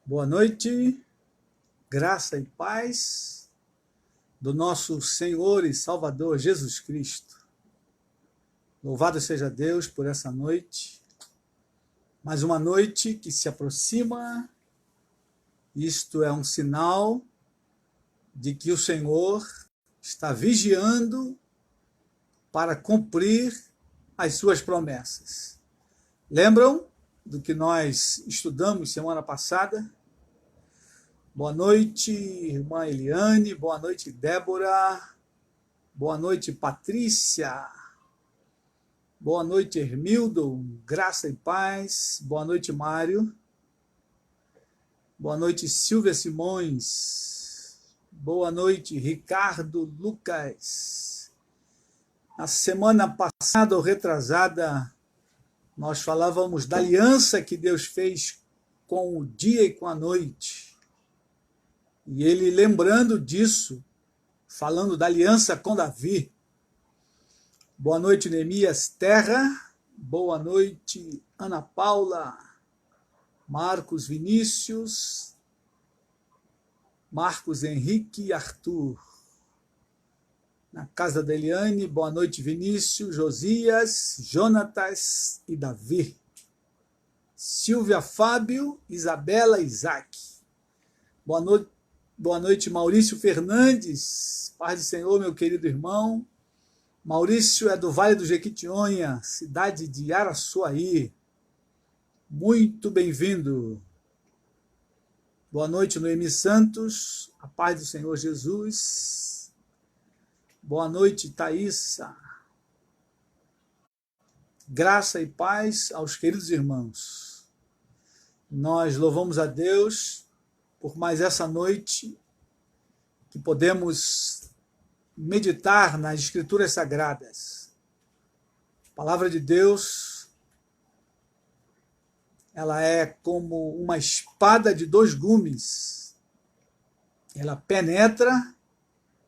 Boa noite, graça e paz do nosso Senhor e Salvador Jesus Cristo. Louvado seja Deus por essa noite, mais uma noite que se aproxima. Isto é um sinal de que o Senhor está vigiando para cumprir as suas promessas. Lembram do que nós estudamos semana passada? Boa noite, irmã Eliane. Boa noite, Débora. Boa noite, Patrícia. Boa noite, Hermildo. Graça e paz. Boa noite, Mário. Boa noite, Silvia Simões. Boa noite, Ricardo Lucas. Na semana passada ou retrasada, nós falávamos da aliança que Deus fez com o dia e com a noite. E ele, lembrando disso, falando da aliança com Davi. Boa noite, Neemias Terra. Boa noite, Ana Paula. Marcos Vinícius. Marcos Henrique e Arthur. Na casa da Eliane, boa noite, Vinícius, Josias, Jonatas e Davi. Silvia Fábio, Isabela Isaac. Boa noite, Maurício Fernandes. Paz do Senhor, meu querido irmão. Maurício é do Vale do Jequitinhonha, cidade de Araçuaí. Muito bem-vindo. Boa noite, Noemi Santos. A paz do Senhor Jesus. Boa noite, Thaísa. Graça e paz aos queridos irmãos. Nós louvamos a Deus por mais essa noite que podemos meditar nas Escrituras Sagradas. A palavra de Deus, ela é como uma espada de dois gumes. Ela penetra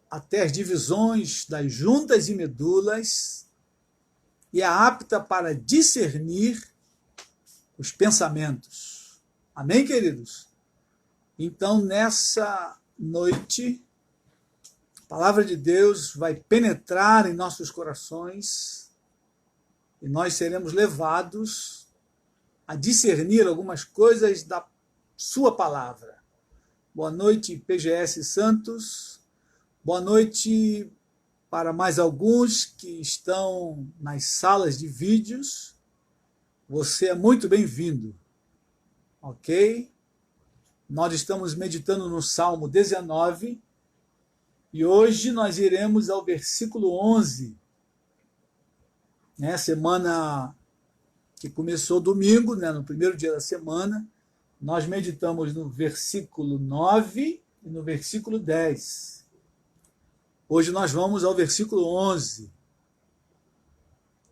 até as divisões das juntas e medulas e é apta para discernir os pensamentos. Amém, queridos? Então, nessa noite, a palavra de Deus vai penetrar em nossos corações e nós seremos levados a discernir algumas coisas da sua palavra. Boa noite, PGS Santos. Boa noite para mais alguns que estão nas salas de vídeos. Você é muito bem-vindo, ok? Nós estamos meditando no Salmo 19 e hoje nós iremos ao versículo 11. Semana que começou domingo, no primeiro dia da semana, nós meditamos no versículo 9 e no versículo 10. Hoje nós vamos ao versículo 11.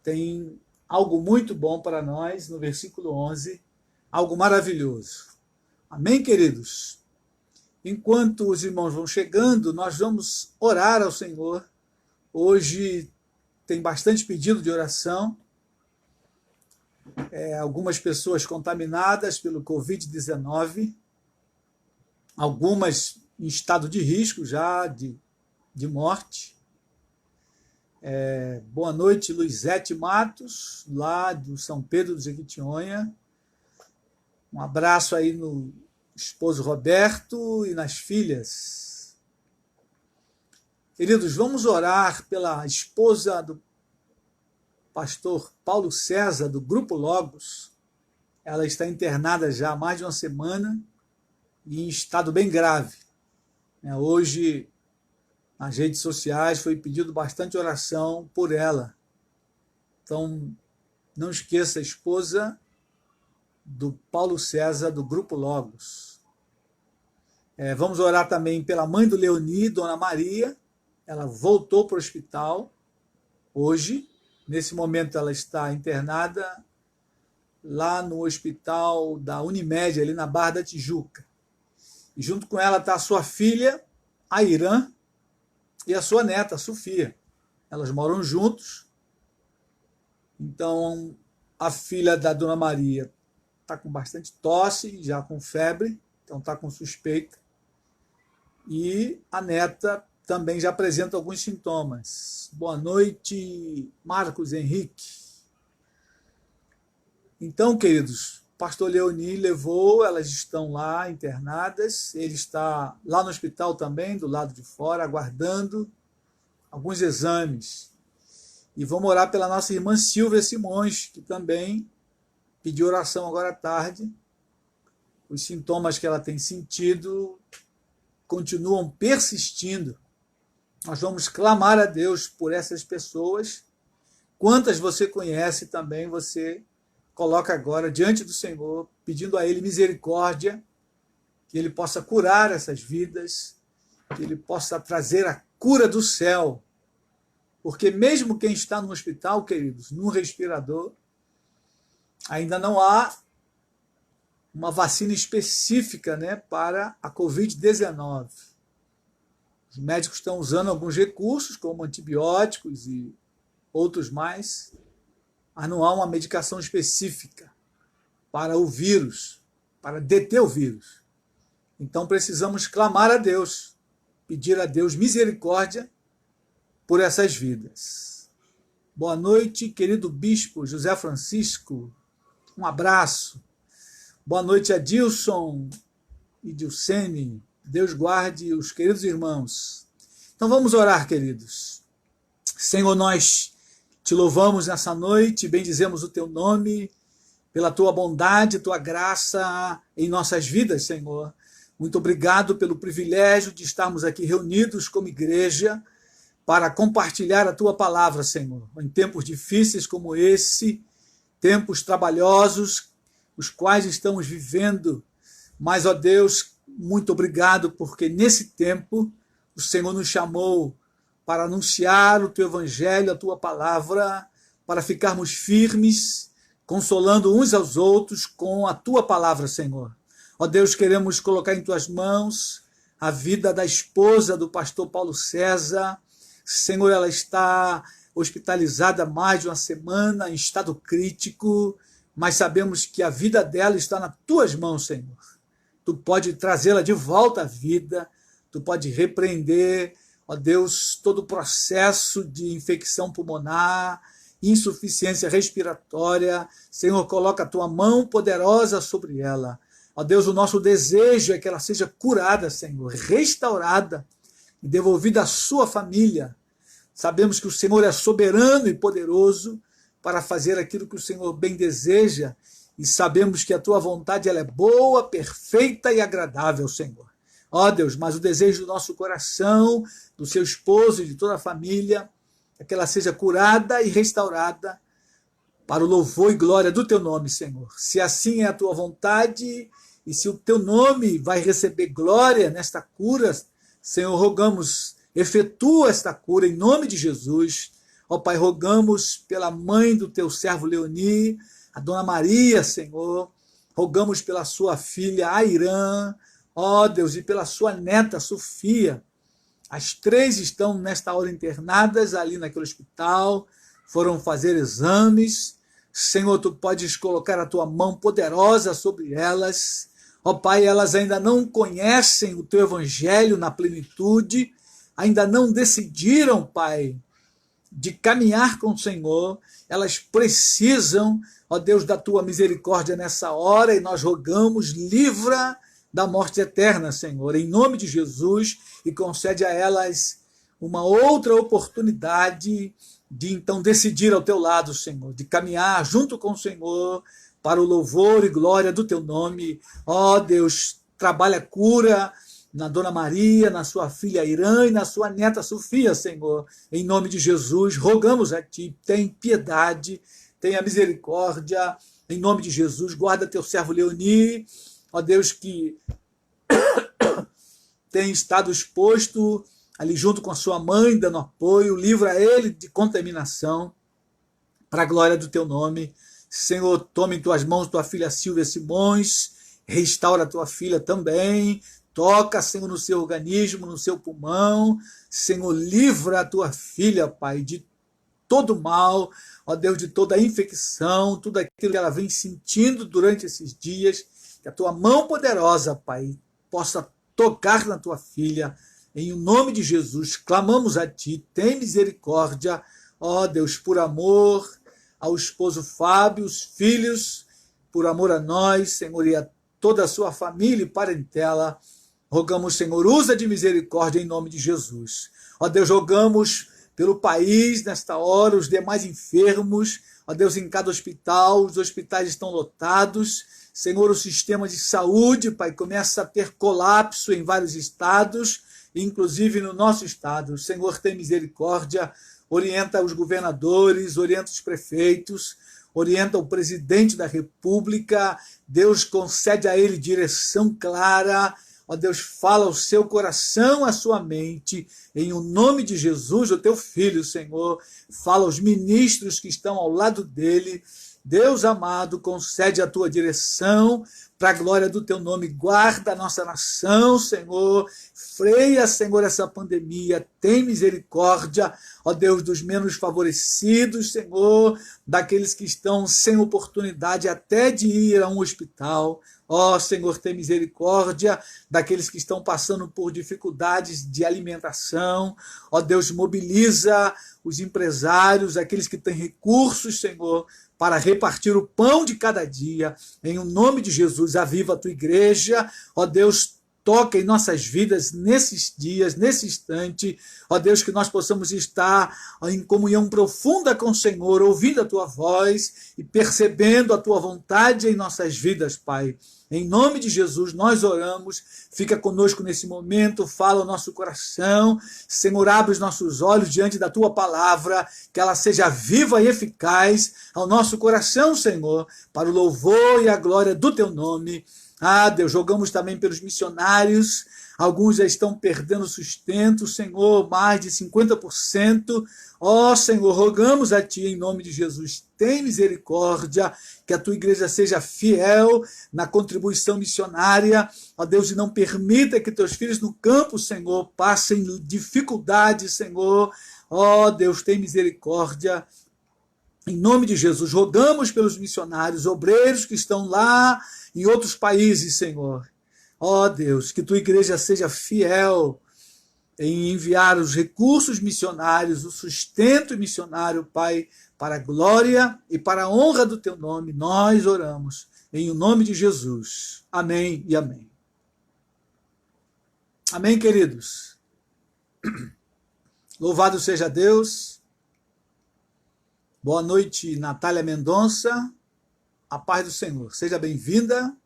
Tem algo muito bom para nós no versículo 11, algo maravilhoso. Amém, queridos? Enquanto os irmãos vão chegando, nós vamos orar ao Senhor. Hoje tem bastante pedido de oração. Algumas pessoas contaminadas pelo Covid-19, algumas em estado de risco já de morte. Boa noite, Luizete Matos, lá do São Pedro do Jequitinhonha. Um abraço aí no esposo Roberto e nas filhas. Queridos, vamos orar pela esposa do pastor Paulo César, do Grupo Logos. Ela está internada já há mais de uma semana e em estado bem grave. Hoje, nas redes sociais, foi pedido bastante oração por ela. Então, não esqueça a esposa do Paulo César, do Grupo Logos. Vamos orar também pela mãe do Leoni, Dona Maria. Ela voltou para o hospital hoje. Nesse momento, ela está internada lá no hospital da Unimed, ali na Barra da Tijuca. E junto com ela está a sua filha, a Irã, e a sua neta, a Sofia. Elas moram juntos. Então, a filha da Dona Maria está com bastante tosse, já com febre, então está com suspeita. E a neta também já apresenta alguns sintomas. Boa noite, Marcos Henrique. Então, queridos, o pastor Leoni levou, elas estão lá internadas, ele está lá no hospital também, do lado de fora, aguardando alguns exames. E vamos orar pela nossa irmã Silvia Simões, que também pediu oração agora à tarde. Os sintomas que ela tem sentido continuam persistindo. Nós vamos clamar a Deus por essas pessoas. Quantas você conhece também, você coloca agora diante do Senhor, pedindo a Ele misericórdia, que Ele possa curar essas vidas, que Ele possa trazer a cura do céu. Porque mesmo quem está no hospital, queridos, num respirador, ainda não há uma vacina específica, né, para a Covid-19. Os médicos estão usando alguns recursos, como antibióticos e outros mais, mas não há uma medicação específica para o vírus, para deter o vírus. Então precisamos clamar a Deus, pedir a Deus misericórdia por essas vidas. Boa noite, querido bispo José Francisco. Um abraço. Boa noite, Adilson e Dilcene. Deus guarde os queridos irmãos. Então vamos orar, queridos. Senhor, nós te louvamos nessa noite, bendizemos o teu nome, pela tua bondade, tua graça em nossas vidas, Senhor. Muito obrigado pelo privilégio de estarmos aqui reunidos como igreja para compartilhar a tua palavra, Senhor. Em tempos difíceis como esse, tempos trabalhosos, os quais estamos vivendo. Mas, ó Deus, muito obrigado, porque nesse tempo o Senhor nos chamou para anunciar o teu evangelho, a tua palavra, para ficarmos firmes, consolando uns aos outros com a tua palavra, Senhor. Ó Deus, queremos colocar em tuas mãos a vida da esposa do pastor Paulo César. Senhor, ela está hospitalizada há mais de uma semana, em estado crítico, mas sabemos que a vida dela está nas tuas mãos, Senhor. Tu pode trazê-la de volta à vida, tu pode repreender, ó Deus, todo o processo de infecção pulmonar, insuficiência respiratória. Senhor, coloca a tua mão poderosa sobre ela. Ó Deus, o nosso desejo é que ela seja curada, Senhor, restaurada e devolvida à sua família. Sabemos que o Senhor é soberano e poderoso para fazer aquilo que o Senhor bem deseja, e sabemos que a tua vontade ela é boa, perfeita e agradável, Senhor. Ó Deus, mas o desejo do nosso coração, do seu esposo e de toda a família, é que ela seja curada e restaurada para o louvor e glória do teu nome, Senhor. Se assim é a tua vontade e se o teu nome vai receber glória nesta cura, Senhor, rogamos, efetua esta cura em nome de Jesus. Ó Pai, rogamos pela mãe do teu servo Leoni, a Dona Maria, Senhor. Rogamos pela sua filha Airã, ó Deus, e pela sua neta Sofia. As três estão nesta hora internadas ali naquele hospital, foram fazer exames. Senhor, tu podes colocar a tua mão poderosa sobre elas. Ó Pai, elas ainda não conhecem o teu evangelho na plenitude, ainda não decidiram, Pai, de caminhar com o Senhor. Elas precisam, ó Deus, da tua misericórdia nessa hora, e nós rogamos, livra da morte eterna, Senhor, em nome de Jesus, e concede a elas uma outra oportunidade de então decidir ao teu lado, Senhor, de caminhar junto com o Senhor para o louvor e glória do teu nome. Ó Deus, trabalha cura na Dona Maria, na sua filha Irã e na sua neta Sofia, Senhor. Em nome de Jesus, rogamos a ti, tem piedade, tenha misericórdia, em nome de Jesus, guarda teu servo Leoni, ó Deus, que tem estado exposto ali junto com a sua mãe, dando apoio, livra ele de contaminação, para a glória do teu nome. Senhor, tome em tuas mãos tua filha Silvia Simões, restaura a tua filha também, toca, Senhor, no seu organismo, no seu pulmão. Senhor, livra a tua filha, Pai, de todo mal, ó Deus, de toda infecção, tudo aquilo que ela vem sentindo durante esses dias, Que a tua mão poderosa, Pai, possa tocar na tua filha. Em nome de Jesus, clamamos a ti, tem misericórdia, ó Deus, por amor ao esposo Fábio, os filhos, por amor a nós, Senhor, e a toda a sua família e parentela. Rogamos, Senhor, usa de misericórdia em nome de Jesus. Ó Deus, rogamos pelo país nesta hora, os demais enfermos, ó Deus, em cada hospital, os hospitais estão lotados. Senhor, o sistema de saúde, Pai, começa a ter colapso em vários estados, inclusive no nosso estado. Senhor, tem misericórdia, orienta os governadores, orienta os prefeitos, orienta o presidente da República. Deus, concede a ele direção clara. Ó Deus, fala ao seu coração, à sua mente, em o nome de Jesus, o teu filho, Senhor. Fala aos ministros que estão ao lado dele. Deus amado, concede a tua direção para a glória do teu nome. Guarda a nossa nação, Senhor. Freia, Senhor, essa pandemia. Tem misericórdia, ó Deus, dos menos favorecidos, Senhor, daqueles que estão sem oportunidade até de ir a um hospital. Ó Senhor, tem misericórdia daqueles que estão passando por dificuldades de alimentação. Ó Deus, mobiliza os empresários, aqueles que têm recursos, Senhor, para repartir o pão de cada dia. Em o nome de Jesus, aviva a tua igreja. Ó Deus, toca em nossas vidas nesses dias, nesse instante. Ó Deus, que nós possamos estar em comunhão profunda com o Senhor, ouvindo a tua voz e percebendo a tua vontade em nossas vidas, Pai. Em nome de Jesus, nós oramos. Fica conosco nesse momento, fala o nosso coração. Senhor, abre os nossos olhos diante da tua palavra, que ela seja viva e eficaz ao nosso coração, Senhor, para o louvor e a glória do teu nome. Ah, Deus, jogamos também pelos missionários. Alguns já estão perdendo sustento, Senhor, mais de 50%. Ó Senhor, rogamos a ti em nome de Jesus, tem misericórdia, que a tua igreja seja fiel na contribuição missionária. Ó Deus, e não permita que teus filhos no campo, Senhor, passem dificuldades, Senhor. Ó Deus, tem misericórdia. Em nome de Jesus, rogamos pelos missionários, obreiros que estão lá em outros países, Senhor. Ó Deus, que tua igreja seja fiel em enviar os recursos missionários, o sustento missionário, Pai, para a glória e para a honra do teu nome. Nós oramos em o nome de Jesus. Amém e amém. Amém, queridos. Louvado seja Deus. Boa noite, Natália Mendonça. A paz do Senhor. Seja bem-vinda.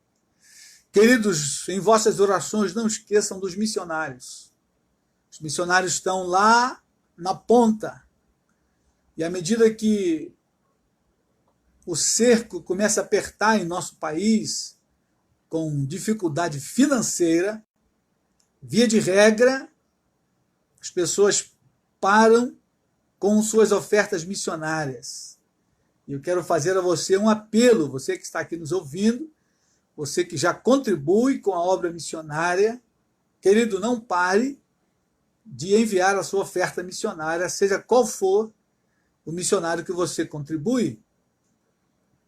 Queridos, em vossas orações não esqueçam dos missionários. Os missionários estão lá na ponta. E à medida que o cerco começa a apertar em nosso país, com dificuldade financeira, via de regra, as pessoas param com suas ofertas missionárias. E eu quero fazer a você um apelo, você que está aqui nos ouvindo, você que já contribui com a obra missionária, querido, não pare de enviar a sua oferta missionária, seja qual for o missionário que você contribui,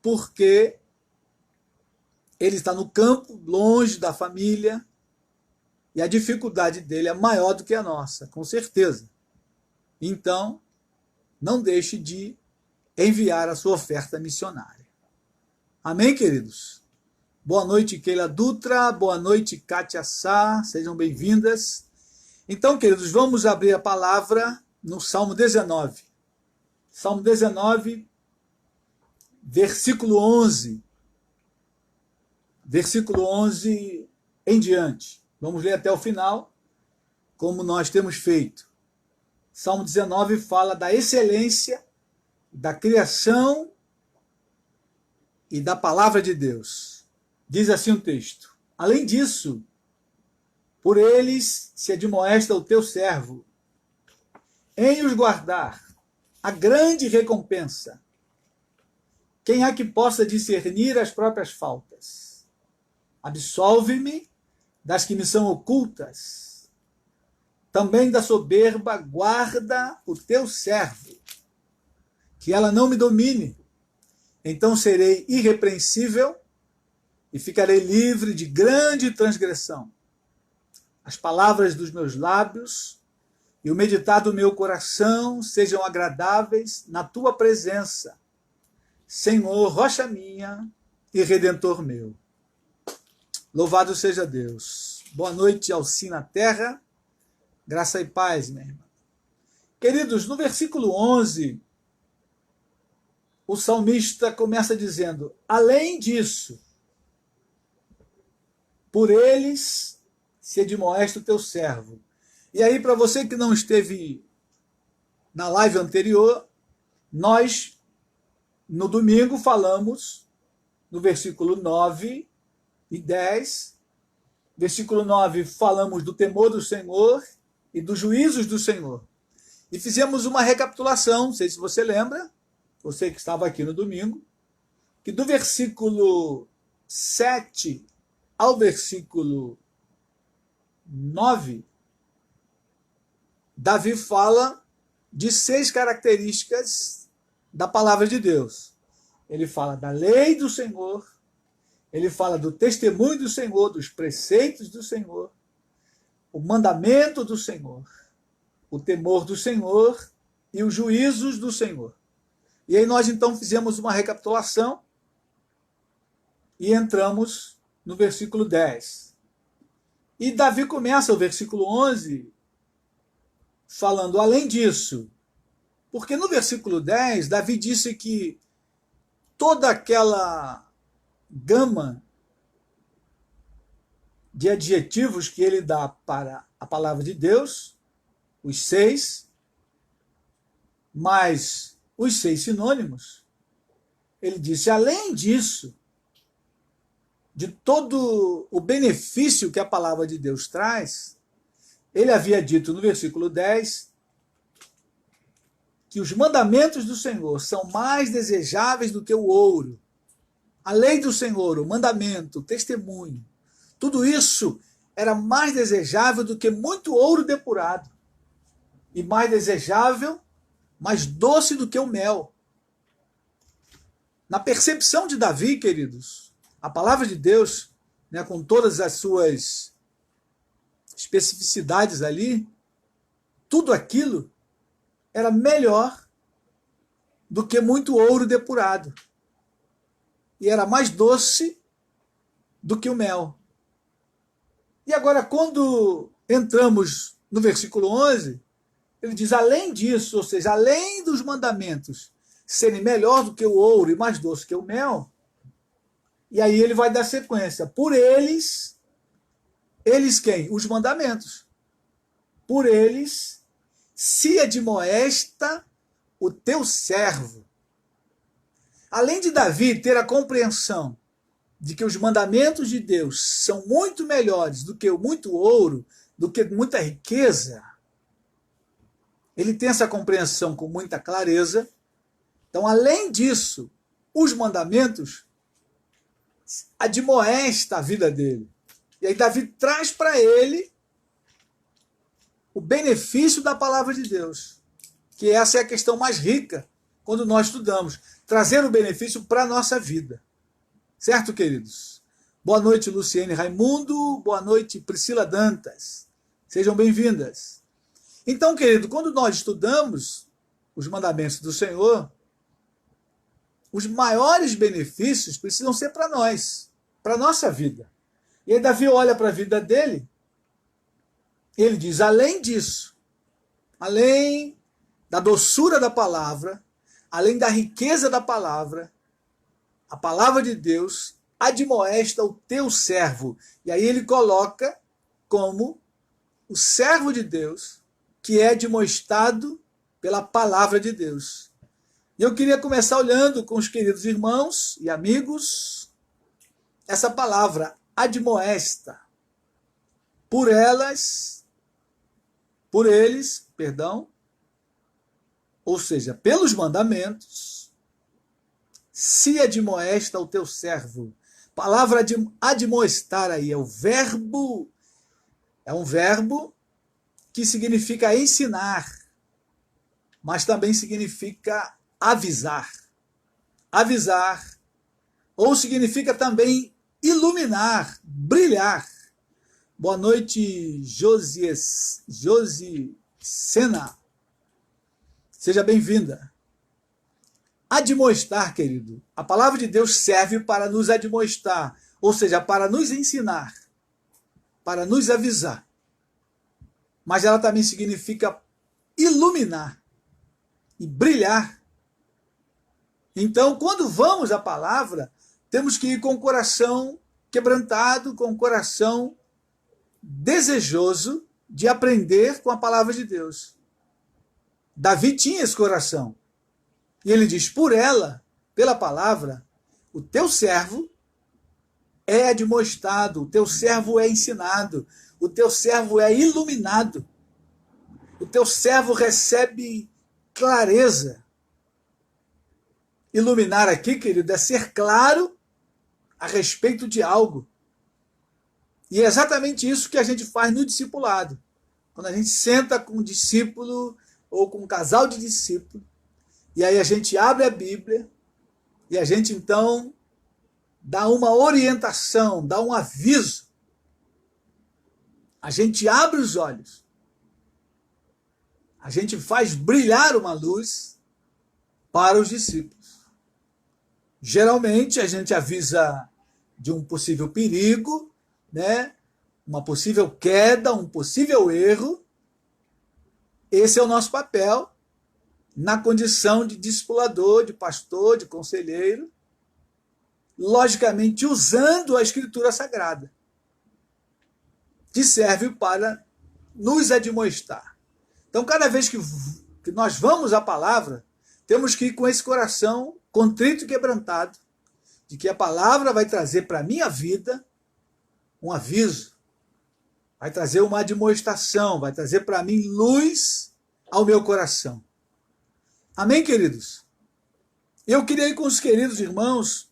porque ele está no campo, longe da família, e a dificuldade dele é maior do que a nossa, com certeza. Então, não deixe de enviar a sua oferta missionária. Amém, queridos? Boa noite, Keila Dutra. Boa noite, Kátia Sá. Sejam bem-vindas. Então, queridos, vamos abrir a palavra no Salmo 19. Salmo 19, versículo 11. Versículo 11 em diante. Vamos ler até o final, como nós temos feito. Salmo 19 fala da excelência da criação e da palavra de Deus. Diz assim o texto: além disso, por eles se admoesta o teu servo, em os guardar a grande recompensa. Quem há que possa discernir as próprias faltas? Absolve-me das que me são ocultas. Também da soberba guarda o teu servo, que ela não me domine. Então serei irrepreensível e ficarei livre de grande transgressão. As palavras dos meus lábios e o meditar do meu coração sejam agradáveis na tua presença, Senhor, rocha minha e redentor meu. Louvado seja Deus. Boa noite ao sim na terra. Graça e paz, minha irmã. Queridos, no versículo 11, o salmista começa dizendo: além disso, por eles se admoesta o teu servo. E aí, para você que não esteve na live anterior, nós, no domingo, falamos no versículo 9 e 10. Versículo 9, falamos do temor do Senhor e dos juízos do Senhor. E fizemos uma recapitulação, não sei se você lembra, você que estava aqui no domingo, que do versículo 7 ao versículo 9, Davi fala de 6 características da palavra de Deus. Ele fala da lei do Senhor, ele fala do testemunho do Senhor, dos preceitos do Senhor, o mandamento do Senhor, o temor do Senhor e os juízos do Senhor. E aí nós então fizemos uma recapitulação e entramos no versículo 10. E Davi começa o versículo 11 falando além disso, porque no versículo 10, Davi disse que toda aquela gama de adjetivos que ele dá para a palavra de Deus, os 6, mais os 6 sinônimos, ele disse, além disso, de todo o benefício que a palavra de Deus traz, ele havia dito no versículo 10 que os mandamentos do Senhor são mais desejáveis do que o ouro. A lei do Senhor, o mandamento, o testemunho, tudo isso era mais desejável do que muito ouro depurado. E mais desejável, mais doce do que o mel. Na percepção de Davi, queridos, a palavra de Deus, né, com todas as suas especificidades ali, tudo aquilo era melhor do que muito ouro depurado. E era mais doce do que o mel. E agora, quando entramos no versículo 11, ele diz, além disso, ou seja, além dos mandamentos serem melhor do que o ouro e mais doce que o mel, e aí ele vai dar sequência. Por eles quem? Os mandamentos. Por eles se admoesta o teu servo. Além de Davi ter a compreensão de que os mandamentos de Deus são muito melhores do que muito ouro, do que muita riqueza, ele tem essa compreensão com muita clareza. Então, além disso, os mandamentos admoesta a vida dele. E aí Davi traz para ele o benefício da palavra de Deus, que essa é a questão mais rica quando nós estudamos, trazer o benefício para a nossa vida. Certo, queridos? Boa noite, Luciene Raimundo, boa noite, Priscila Dantas. Sejam bem-vindas. Então, querido, quando nós estudamos os mandamentos do Senhor, os maiores benefícios precisam ser para nós, para a nossa vida. E aí Davi olha para a vida dele, ele diz, além disso, além da doçura da palavra, além da riqueza da palavra, a palavra de Deus admoesta o teu servo. E aí ele coloca como o servo de Deus, que é admoestado pela palavra de Deus. E eu queria começar olhando com os queridos irmãos e amigos essa palavra, admoesta. Por eles, ou seja, pelos mandamentos, se admoesta o teu servo. Palavra de admoestar aí é um verbo que significa ensinar, mas também significa avisar. Avisar, ou significa também iluminar, brilhar. Boa noite, Josi Sena. Seja bem-vinda. Admoestar, querido. A palavra de Deus serve para nos admoestar, ou seja, para nos ensinar, para nos avisar. Mas ela também significa iluminar e brilhar. Então, quando vamos à palavra, temos que ir com o coração quebrantado, com o coração desejoso de aprender com a palavra de Deus. Davi tinha esse coração. E ele diz, por ela, pela palavra, o teu servo é admoestado, o teu servo é ensinado, o teu servo é iluminado, o teu servo recebe clareza. Iluminar aqui, querido, é ser claro a respeito de algo. E é exatamente isso que a gente faz no discipulado. Quando a gente senta com um discípulo ou com um casal de discípulos, e aí a gente abre a Bíblia e a gente então dá uma orientação, dá um aviso. A gente abre os olhos. A gente faz brilhar uma luz para os discípulos. Geralmente a gente avisa de um possível perigo, né? Uma possível queda, um possível erro. Esse é o nosso papel na condição de discipulador, de pastor, de conselheiro, logicamente usando a Escritura Sagrada, que serve para nos admoestar. Então, cada vez que nós vamos à palavra, temos que ir com esse coração contrito e quebrantado, de que a palavra vai trazer para a minha vida um aviso, vai trazer uma admoestação, vai trazer para mim luz ao meu coração. Amém, queridos? Eu queria ir com os queridos irmãos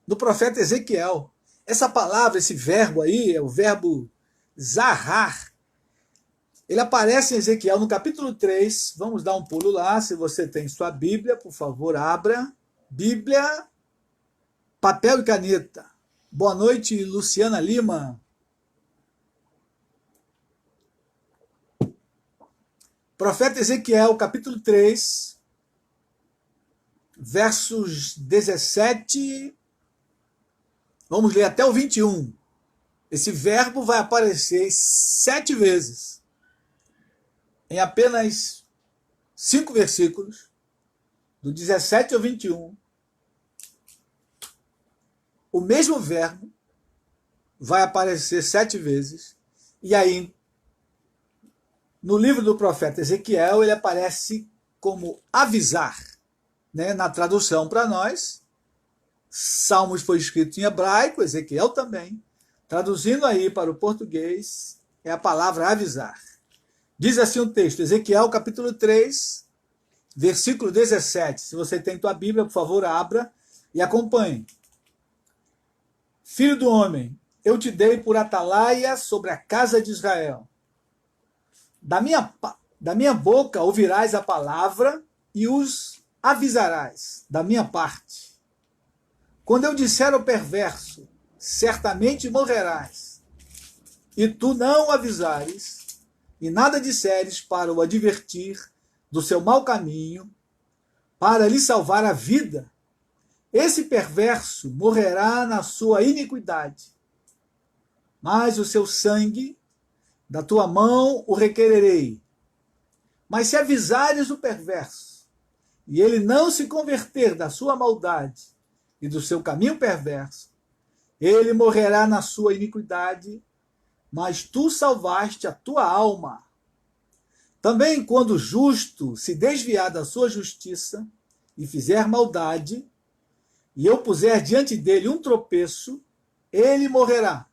do profeta Ezequiel. Essa palavra, esse verbo aí, é o verbo zarrar. Ele aparece em Ezequiel no capítulo 3. Vamos dar um pulo lá. Se você tem sua Bíblia, por favor, abra. Bíblia, papel e caneta. Boa noite, Luciana Lima. Profeta Ezequiel, capítulo 3, versos 17, vamos ler até o 21. Esse verbo vai aparecer 7 vezes, em apenas 5 versículos, do 17 ao 21. O mesmo verbo vai aparecer 7 vezes, e aí, no livro do profeta Ezequiel, ele aparece como avisar, né? Na tradução para nós, Salmos foi escrito em hebraico, Ezequiel também. Traduzindo aí para o português, é a palavra avisar. Diz assim o texto, Ezequiel capítulo 3, versículo 17. Se você tem tua Bíblia, por favor, abra e acompanhe. Filho do homem, eu te dei por atalaia sobre a casa de Israel. Da minha boca ouvirás a palavra e os avisarás da minha parte. Quando eu disser ao perverso, certamente morrerás, e tu não o avisares, e nada disseres para o advertir do seu mau caminho, para lhe salvar a vida, esse perverso morrerá na sua iniquidade, mas o seu sangue da tua mão o requererei. Mas se avisares o perverso, e ele não se converter da sua maldade e do seu caminho perverso, ele morrerá na sua iniquidade, mas tu salvaste a tua alma. Também quando o justo se desviar da sua justiça e fizer maldade, e eu puser diante dele um tropeço, ele morrerá,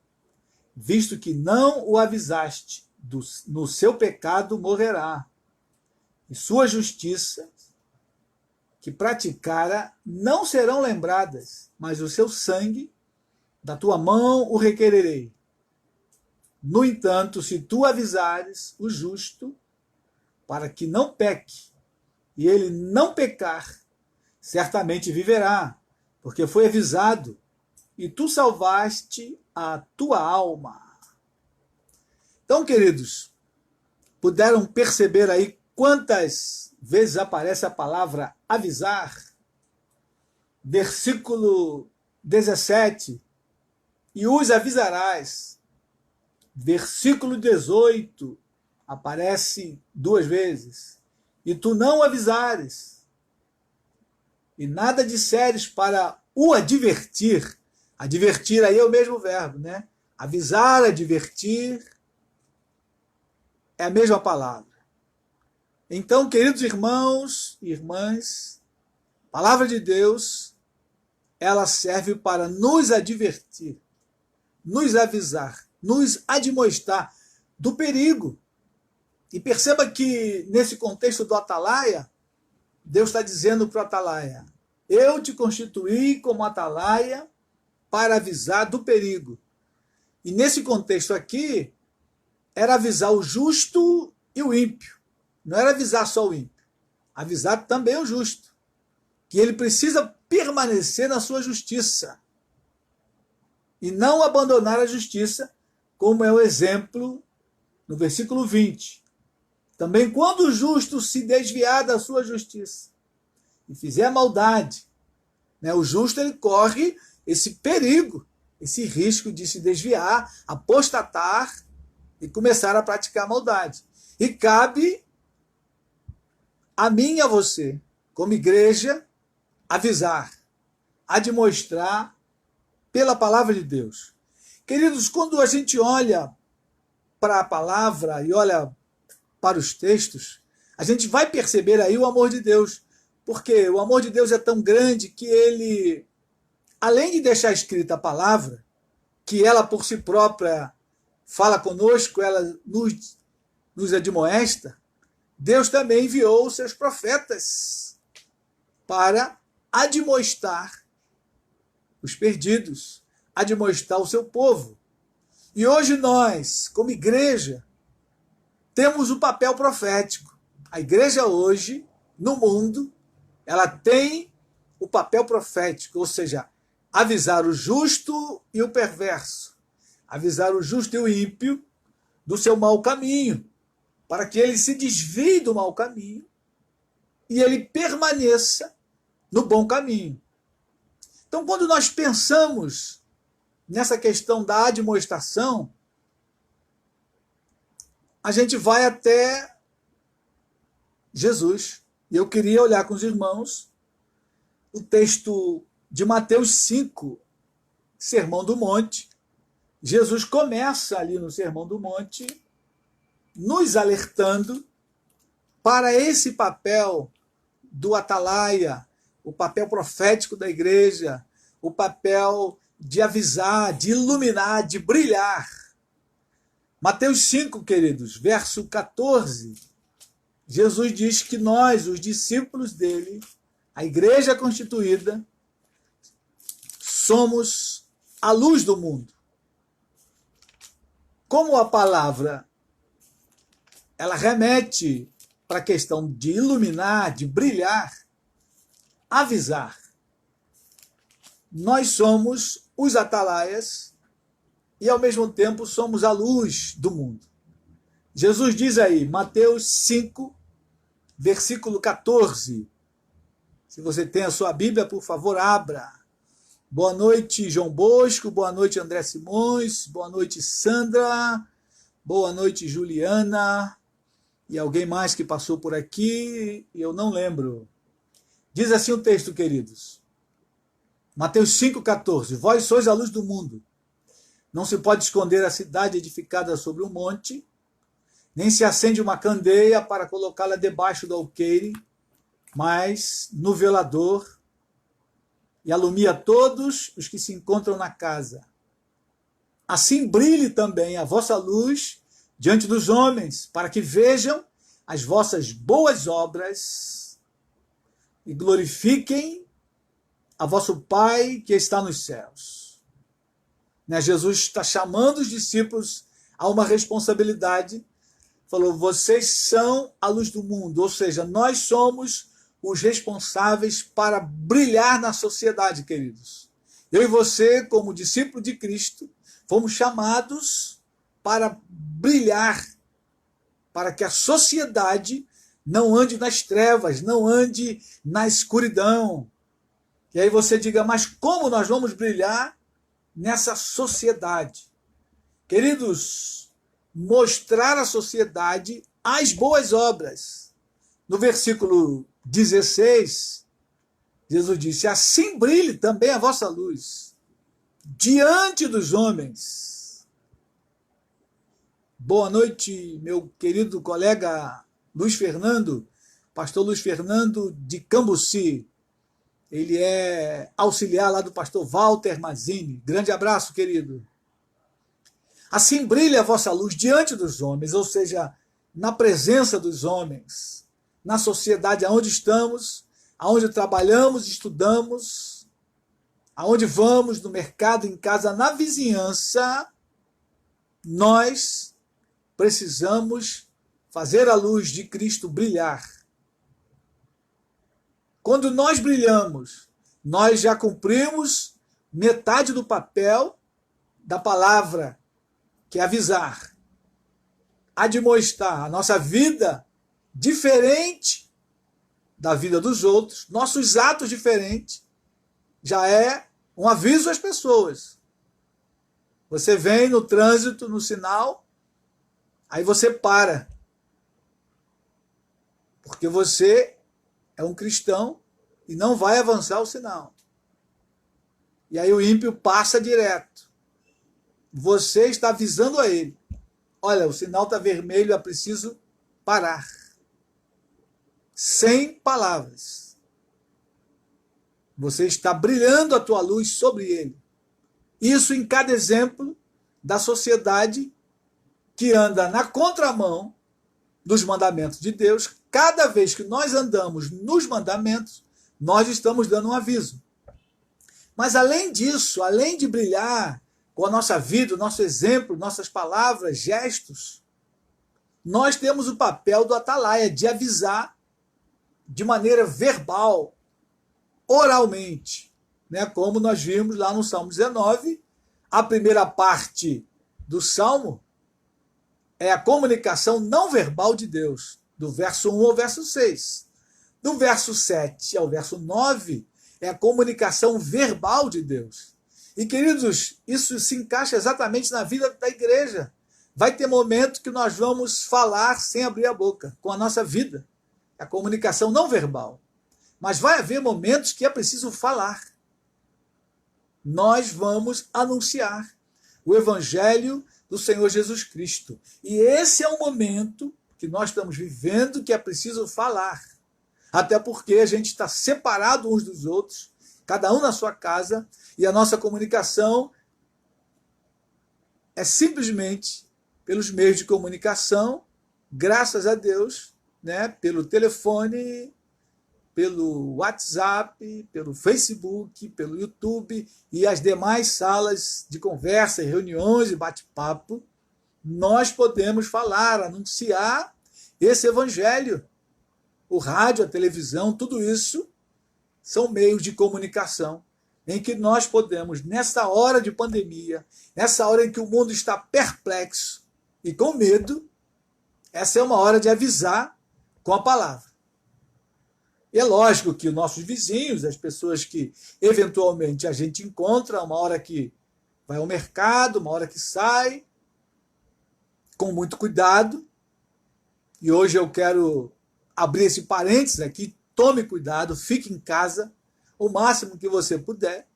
visto que não o avisaste, no seu pecado morrerá, e sua justiça que praticara não serão lembradas, mas o seu sangue da tua mão o requererei. No entanto, se tu avisares o justo, para que não peque, e ele não pecar, certamente viverá, porque foi avisado, e tu salvaste a tua alma. Então, queridos, puderam perceber aí quantas vezes aparece a palavra avisar? Versículo 17, e os avisarás. Versículo 18, aparece 2 vezes, e tu não avisares, e nada disseres para o advertir. Advertir aí é o mesmo verbo, né? Avisar, advertir, é a mesma palavra. Então, queridos irmãos e irmãs, a palavra de Deus, ela serve para nos advertir, nos avisar, nos admoestar do perigo. E perceba que, nesse contexto do atalaia, Deus está dizendo para o atalaia: eu te constituí como atalaia para avisar do perigo. E nesse contexto aqui, era avisar o justo e o ímpio. Não era avisar só o ímpio. Avisar também o justo, que ele precisa permanecer na sua justiça e não abandonar a justiça, como é o exemplo no versículo 20. Também quando o justo se desviar da sua justiça e fizer maldade, né, o justo ele corre esse perigo, esse risco de se desviar, apostatar e começar a praticar maldade. E cabe a mim e a você, como igreja, avisar, admoestrar pela palavra de Deus. Queridos, quando a gente olha para a palavra e olha para os textos, a gente vai perceber aí o amor de Deus, porque o amor de Deus é tão grande que ele, além de deixar escrita a palavra, que ela por si própria fala conosco, ela nos admoesta, Deus também enviou os seus profetas para admoestar os perdidos, admoestar o seu povo. E hoje nós, como igreja, temos o papel profético. A igreja hoje, no mundo, ela tem o papel profético, ou seja, avisar o justo e o perverso, avisar o justo e o ímpio do seu mau caminho, para que ele se desvie do mau caminho e ele permaneça no bom caminho. Então, quando nós pensamos nessa questão da admoestação, a gente vai até Jesus. E eu queria olhar com os irmãos o texto de Mateus 5, Sermão do Monte. Jesus começa ali no Sermão do Monte nos alertando para esse papel do atalaia, o papel profético da igreja, o papel de avisar, de iluminar, de brilhar. Mateus 5, queridos, verso 14, Jesus diz que nós, os discípulos dele, a igreja constituída, somos a luz do mundo. Como a palavra ela remete para a questão de iluminar, de brilhar, avisar. Nós somos os atalaias e, ao mesmo tempo, somos a luz do mundo. Jesus diz aí, Mateus 5, versículo 14. Se você tem a sua Bíblia, por favor, abra. Boa noite, João Bosco. Boa noite, André Simões. Boa noite, Sandra. Boa noite, Juliana. E alguém mais que passou por aqui, eu não lembro. Diz assim o texto, queridos. Mateus 5,14. Vós sois a luz do mundo. Não se pode esconder a cidade edificada sobre um monte, nem se acende uma candeia para colocá-la debaixo do alqueire, mas no velador, e alumia todos os que se encontram na casa. Assim brilhe também a vossa luz diante dos homens, para que vejam as vossas boas obras e glorifiquem a vosso Pai que está nos céus. Jesus está chamando os discípulos a uma responsabilidade. Falou, vocês são a luz do mundo, ou seja, nós somos os responsáveis para brilhar na sociedade, queridos. Eu e você, como discípulo de Cristo, fomos chamados para brilhar, para que a sociedade não ande nas trevas, não ande na escuridão. E aí você diga, mas como nós vamos brilhar nessa sociedade? Queridos, mostrar à sociedade as boas obras. No versículo 16, Jesus disse, assim brilhe também a vossa luz diante dos homens. Boa noite, meu querido colega Luiz Fernando, pastor Luiz Fernando de Cambuci. Ele é auxiliar lá do pastor Walter Mazzini. Grande abraço, querido. Assim brilha a vossa luz diante dos homens, ou seja, na presença dos homens, na sociedade aonde estamos, aonde trabalhamos, estudamos, aonde vamos, no mercado, em casa, na vizinhança, nós precisamos fazer a luz de Cristo brilhar. Quando nós brilhamos, nós já cumprimos metade do papel da palavra, que é avisar, admoestar a nossa vida diferente da vida dos outros, nossos atos diferentes, já é um aviso às pessoas. Você vem no trânsito, no sinal, aí você para, porque você é um cristão e não vai avançar o sinal. E aí o ímpio passa direto. Você está avisando a ele, olha, o sinal está vermelho, é preciso parar. Sem palavras. Você está brilhando a tua luz sobre ele. Isso em cada exemplo da sociedade que anda na contramão dos mandamentos de Deus. Cada vez que nós andamos nos mandamentos, nós estamos dando um aviso. Mas além disso, além de brilhar com a nossa vida, o nosso exemplo, nossas palavras, gestos, nós temos o papel do atalaia, de avisar de maneira verbal, oralmente, né? Como nós vimos lá no Salmo 19, a primeira parte do Salmo é a comunicação não verbal de Deus, do verso 1 ao verso 6. Do verso 7 ao verso 9 é a comunicação verbal de Deus. E, queridos, isso se encaixa exatamente na vida da igreja. Vai ter momento que nós vamos falar sem abrir a boca, com a nossa vida. A comunicação não verbal. Mas vai haver momentos que é preciso falar. Nós vamos anunciar o evangelho do Senhor Jesus Cristo. E esse é o momento que nós estamos vivendo que é preciso falar. Até porque a gente está separado uns dos outros, cada um na sua casa, e a nossa comunicação é simplesmente pelos meios de comunicação, graças a Deus, né, pelo telefone, pelo WhatsApp, pelo Facebook, pelo YouTube e as demais salas de conversa, reuniões e bate-papo, nós podemos falar, anunciar esse evangelho. O rádio, a televisão, tudo isso são meios de comunicação em que nós podemos, nessa hora de pandemia, nessa hora em que o mundo está perplexo e com medo, essa é uma hora de avisar com a palavra. E é lógico que os nossos vizinhos, as pessoas que eventualmente a gente encontra, uma hora que vai ao mercado, uma hora que sai, com muito cuidado. E hoje eu quero abrir esse parênteses aqui, tome cuidado, fique em casa o máximo que você puder.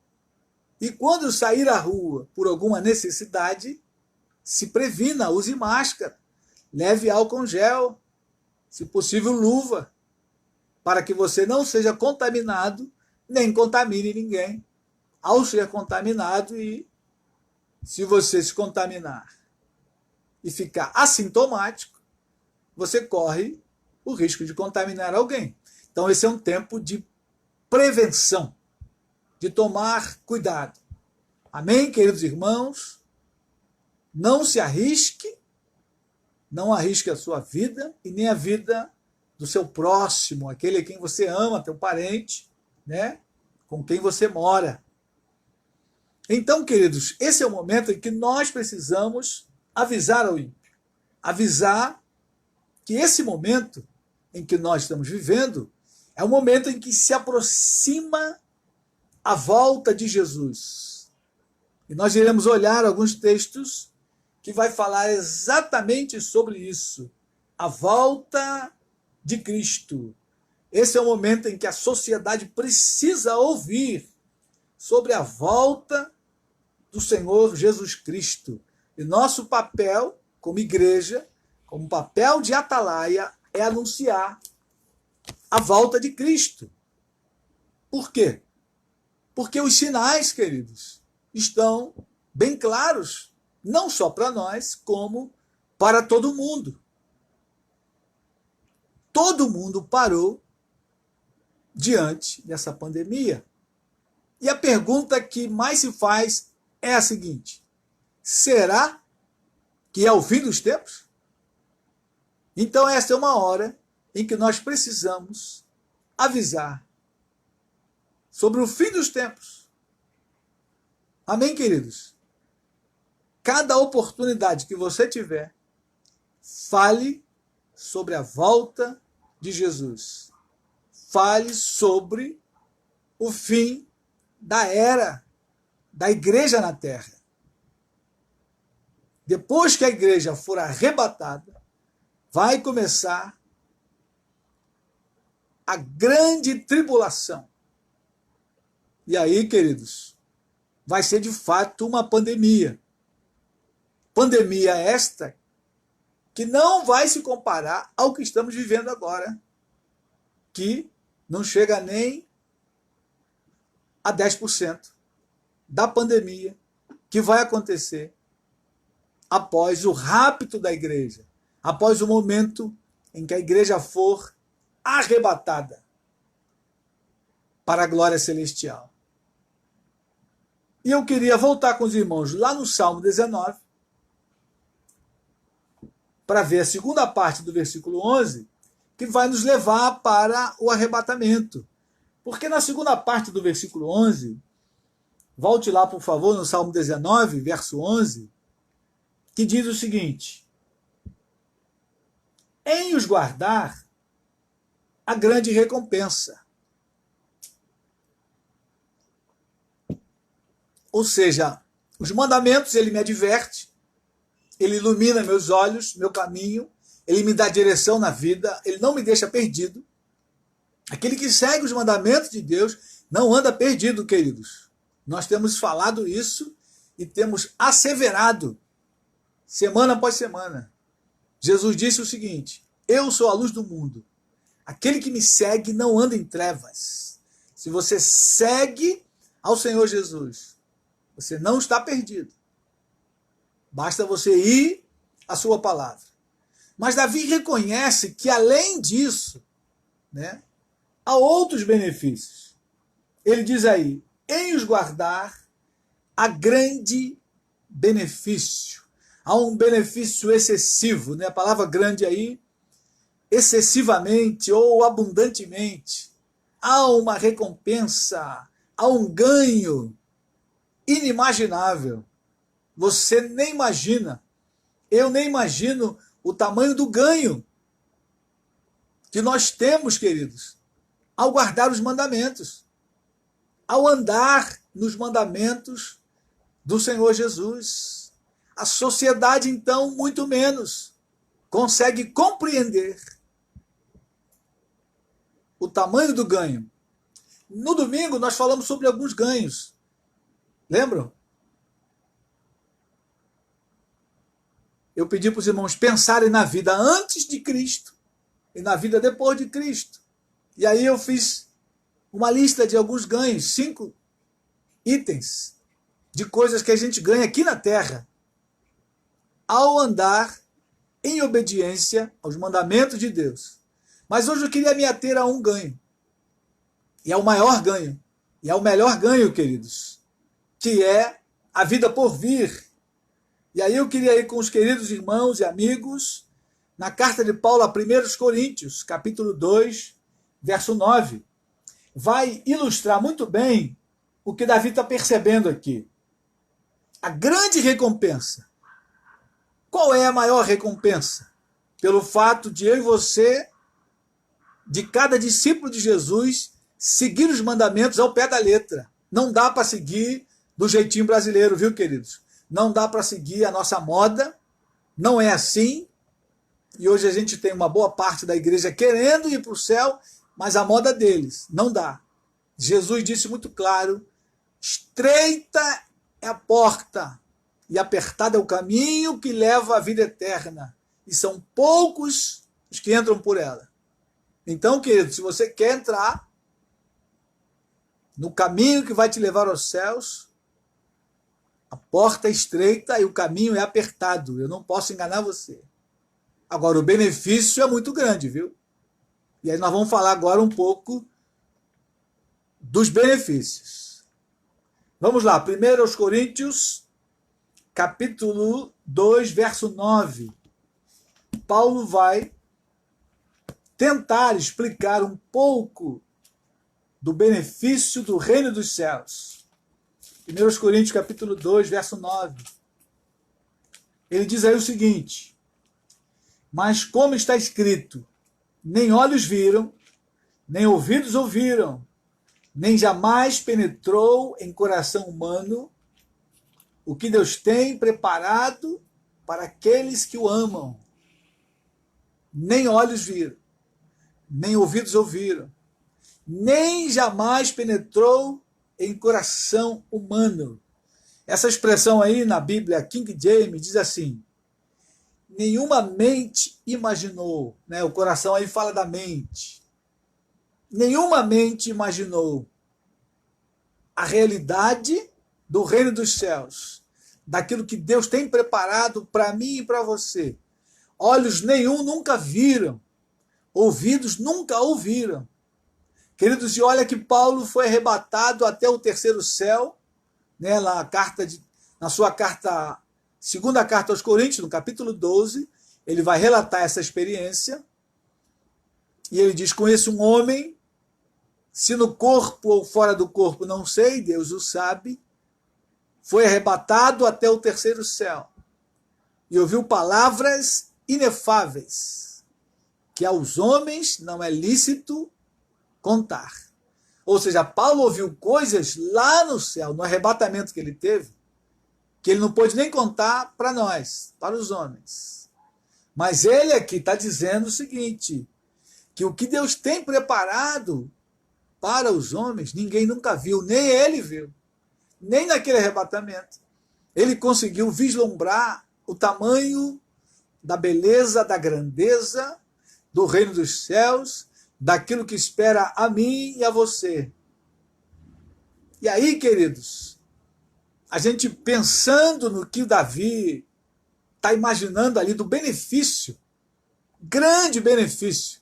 E quando sair à rua por alguma necessidade, se previna, use máscara, leve álcool gel, se possível luva, para que você não seja contaminado, nem contamine ninguém ao ser contaminado. E se você se contaminar e ficar assintomático, você corre o risco de contaminar alguém. Então esse é um tempo de prevenção, de tomar cuidado. Amém, queridos irmãos? Não se arrisque, não arrisque a sua vida e nem a vida do seu próximo, aquele a quem você ama, teu parente, né? Com quem você mora. Então, queridos, esse é o momento em que nós precisamos avisar ao ímpio. Avisar que esse momento em que nós estamos vivendo é o momento em que se aproxima a volta de Jesus. E nós iremos olhar alguns textos que vai falar exatamente sobre isso. A volta de Cristo. Esse é o momento em que a sociedade precisa ouvir sobre a volta do Senhor Jesus Cristo. E nosso papel, como igreja, como papel de atalaia, é anunciar a volta de Cristo. Por quê? Porque os sinais, queridos, estão bem claros, não só para nós, como para todo mundo. Todo mundo parou diante dessa pandemia. E a pergunta que mais se faz é a seguinte: será que é o fim dos tempos? Então essa é uma hora em que nós precisamos avisar sobre o fim dos tempos. Amém, queridos? Cada oportunidade que você tiver, fale sobre a volta de Jesus. Fale sobre o fim da era da igreja na terra. Depois que a igreja for arrebatada, vai começar a grande tribulação. E aí, queridos, vai ser de fato uma pandemia. Pandemia esta que não vai se comparar ao que estamos vivendo agora, que não chega nem a 10% da pandemia que vai acontecer após o rapto da igreja, após o momento em que a igreja for arrebatada para a glória celestial. E eu queria voltar com os irmãos lá no Salmo 19, para ver a segunda parte do versículo 11, que vai nos levar para o arrebatamento. Porque na segunda parte do versículo 11, volte lá, por favor, no Salmo 19, verso 11, que diz o seguinte: em os guardar a grande recompensa. Ou seja, os mandamentos, ele me adverte, ele ilumina meus olhos, meu caminho, ele me dá direção na vida, ele não me deixa perdido. Aquele que segue os mandamentos de Deus não anda perdido, queridos. Nós temos falado isso e temos asseverado, semana após semana. Jesus disse o seguinte: eu sou a luz do mundo. Aquele que me segue não anda em trevas. Se você segue ao Senhor Jesus, você não está perdido. Basta você ir à sua palavra. Mas Davi reconhece que, além disso, né, há outros benefícios. Ele diz aí: em os guardar, há grande benefício. Há um benefício excessivo, né? A palavra grande aí, excessivamente ou abundantemente. Há uma recompensa, há um ganho inimaginável. Você nem imagina, eu nem imagino o tamanho do ganho que nós temos, queridos, ao guardar os mandamentos, ao andar nos mandamentos do Senhor Jesus. A sociedade, então, muito menos consegue compreender o tamanho do ganho. No domingo, nós falamos sobre alguns ganhos. Lembram? Eu pedi para os irmãos pensarem na vida antes de Cristo e na vida depois de Cristo. E aí eu fiz uma lista de alguns ganhos, 5 itens de coisas que a gente ganha aqui na terra ao andar em obediência aos mandamentos de Deus. Mas hoje eu queria me ater a um ganho. E é o maior ganho. E é o melhor ganho, queridos, que é a vida por vir. E aí eu queria ir com os queridos irmãos e amigos na carta de Paulo a 1 Coríntios, capítulo 2, verso 9. Vai ilustrar muito bem o que Davi está percebendo aqui. a grande recompensa. Qual é a maior recompensa? Pelo fato de eu e você, de cada discípulo de Jesus, seguir os mandamentos ao pé da letra. Não dá para seguir do jeitinho brasileiro, viu, queridos? Não dá para seguir a nossa moda, não é assim. E hoje a gente tem uma boa parte da igreja querendo ir para o céu, mas a moda deles não dá. Jesus disse muito claro: estreita é a porta e apertado é o caminho que leva à vida eterna, e são poucos os que entram por ela. Então, querido, se você quer entrar no caminho que vai te levar aos céus, a porta é estreita e o caminho é apertado. Eu não posso enganar você. Agora, o benefício é muito grande, viu? E aí nós vamos falar agora um pouco dos benefícios. Vamos lá, 1 Coríntios, capítulo 2, verso 9. Paulo vai tentar explicar um pouco do benefício do reino dos céus. 1 Coríntios, capítulo 2, verso 9. Ele diz aí o seguinte: mas como está escrito, nem olhos viram, nem ouvidos ouviram, nem jamais penetrou em coração humano o que Deus tem preparado para aqueles que o amam. Nem olhos viram, nem ouvidos ouviram, nem jamais penetrou em coração humano. Essa expressão aí na Bíblia King James diz assim: nenhuma mente imaginou, né? O coração aí fala da mente. Nenhuma mente imaginou a realidade do reino dos céus, daquilo que Deus tem preparado para mim e para você. Olhos nenhum nunca viram, ouvidos nunca ouviram. Queridos, e olha que Paulo foi arrebatado até o terceiro céu, né? Na sua segunda carta aos Coríntios, no capítulo 12, ele vai relatar essa experiência, e ele diz: conheço um homem, se no corpo ou fora do corpo, não sei, Deus o sabe, foi arrebatado até o terceiro céu, e ouviu palavras inefáveis, que aos homens não é lícito contar. Ou seja, Paulo ouviu coisas lá no céu, no arrebatamento que ele teve, que ele não pôde nem contar para nós, para os homens. Mas ele aqui está dizendo o seguinte, que o que Deus tem preparado para os homens, ninguém nunca viu, nem ele viu, nem naquele arrebatamento. Ele conseguiu vislumbrar o tamanho da beleza, da grandeza do reino dos céus, daquilo que espera a mim e a você. E aí, queridos, a gente pensando no que Davi está imaginando ali do benefício, grande benefício.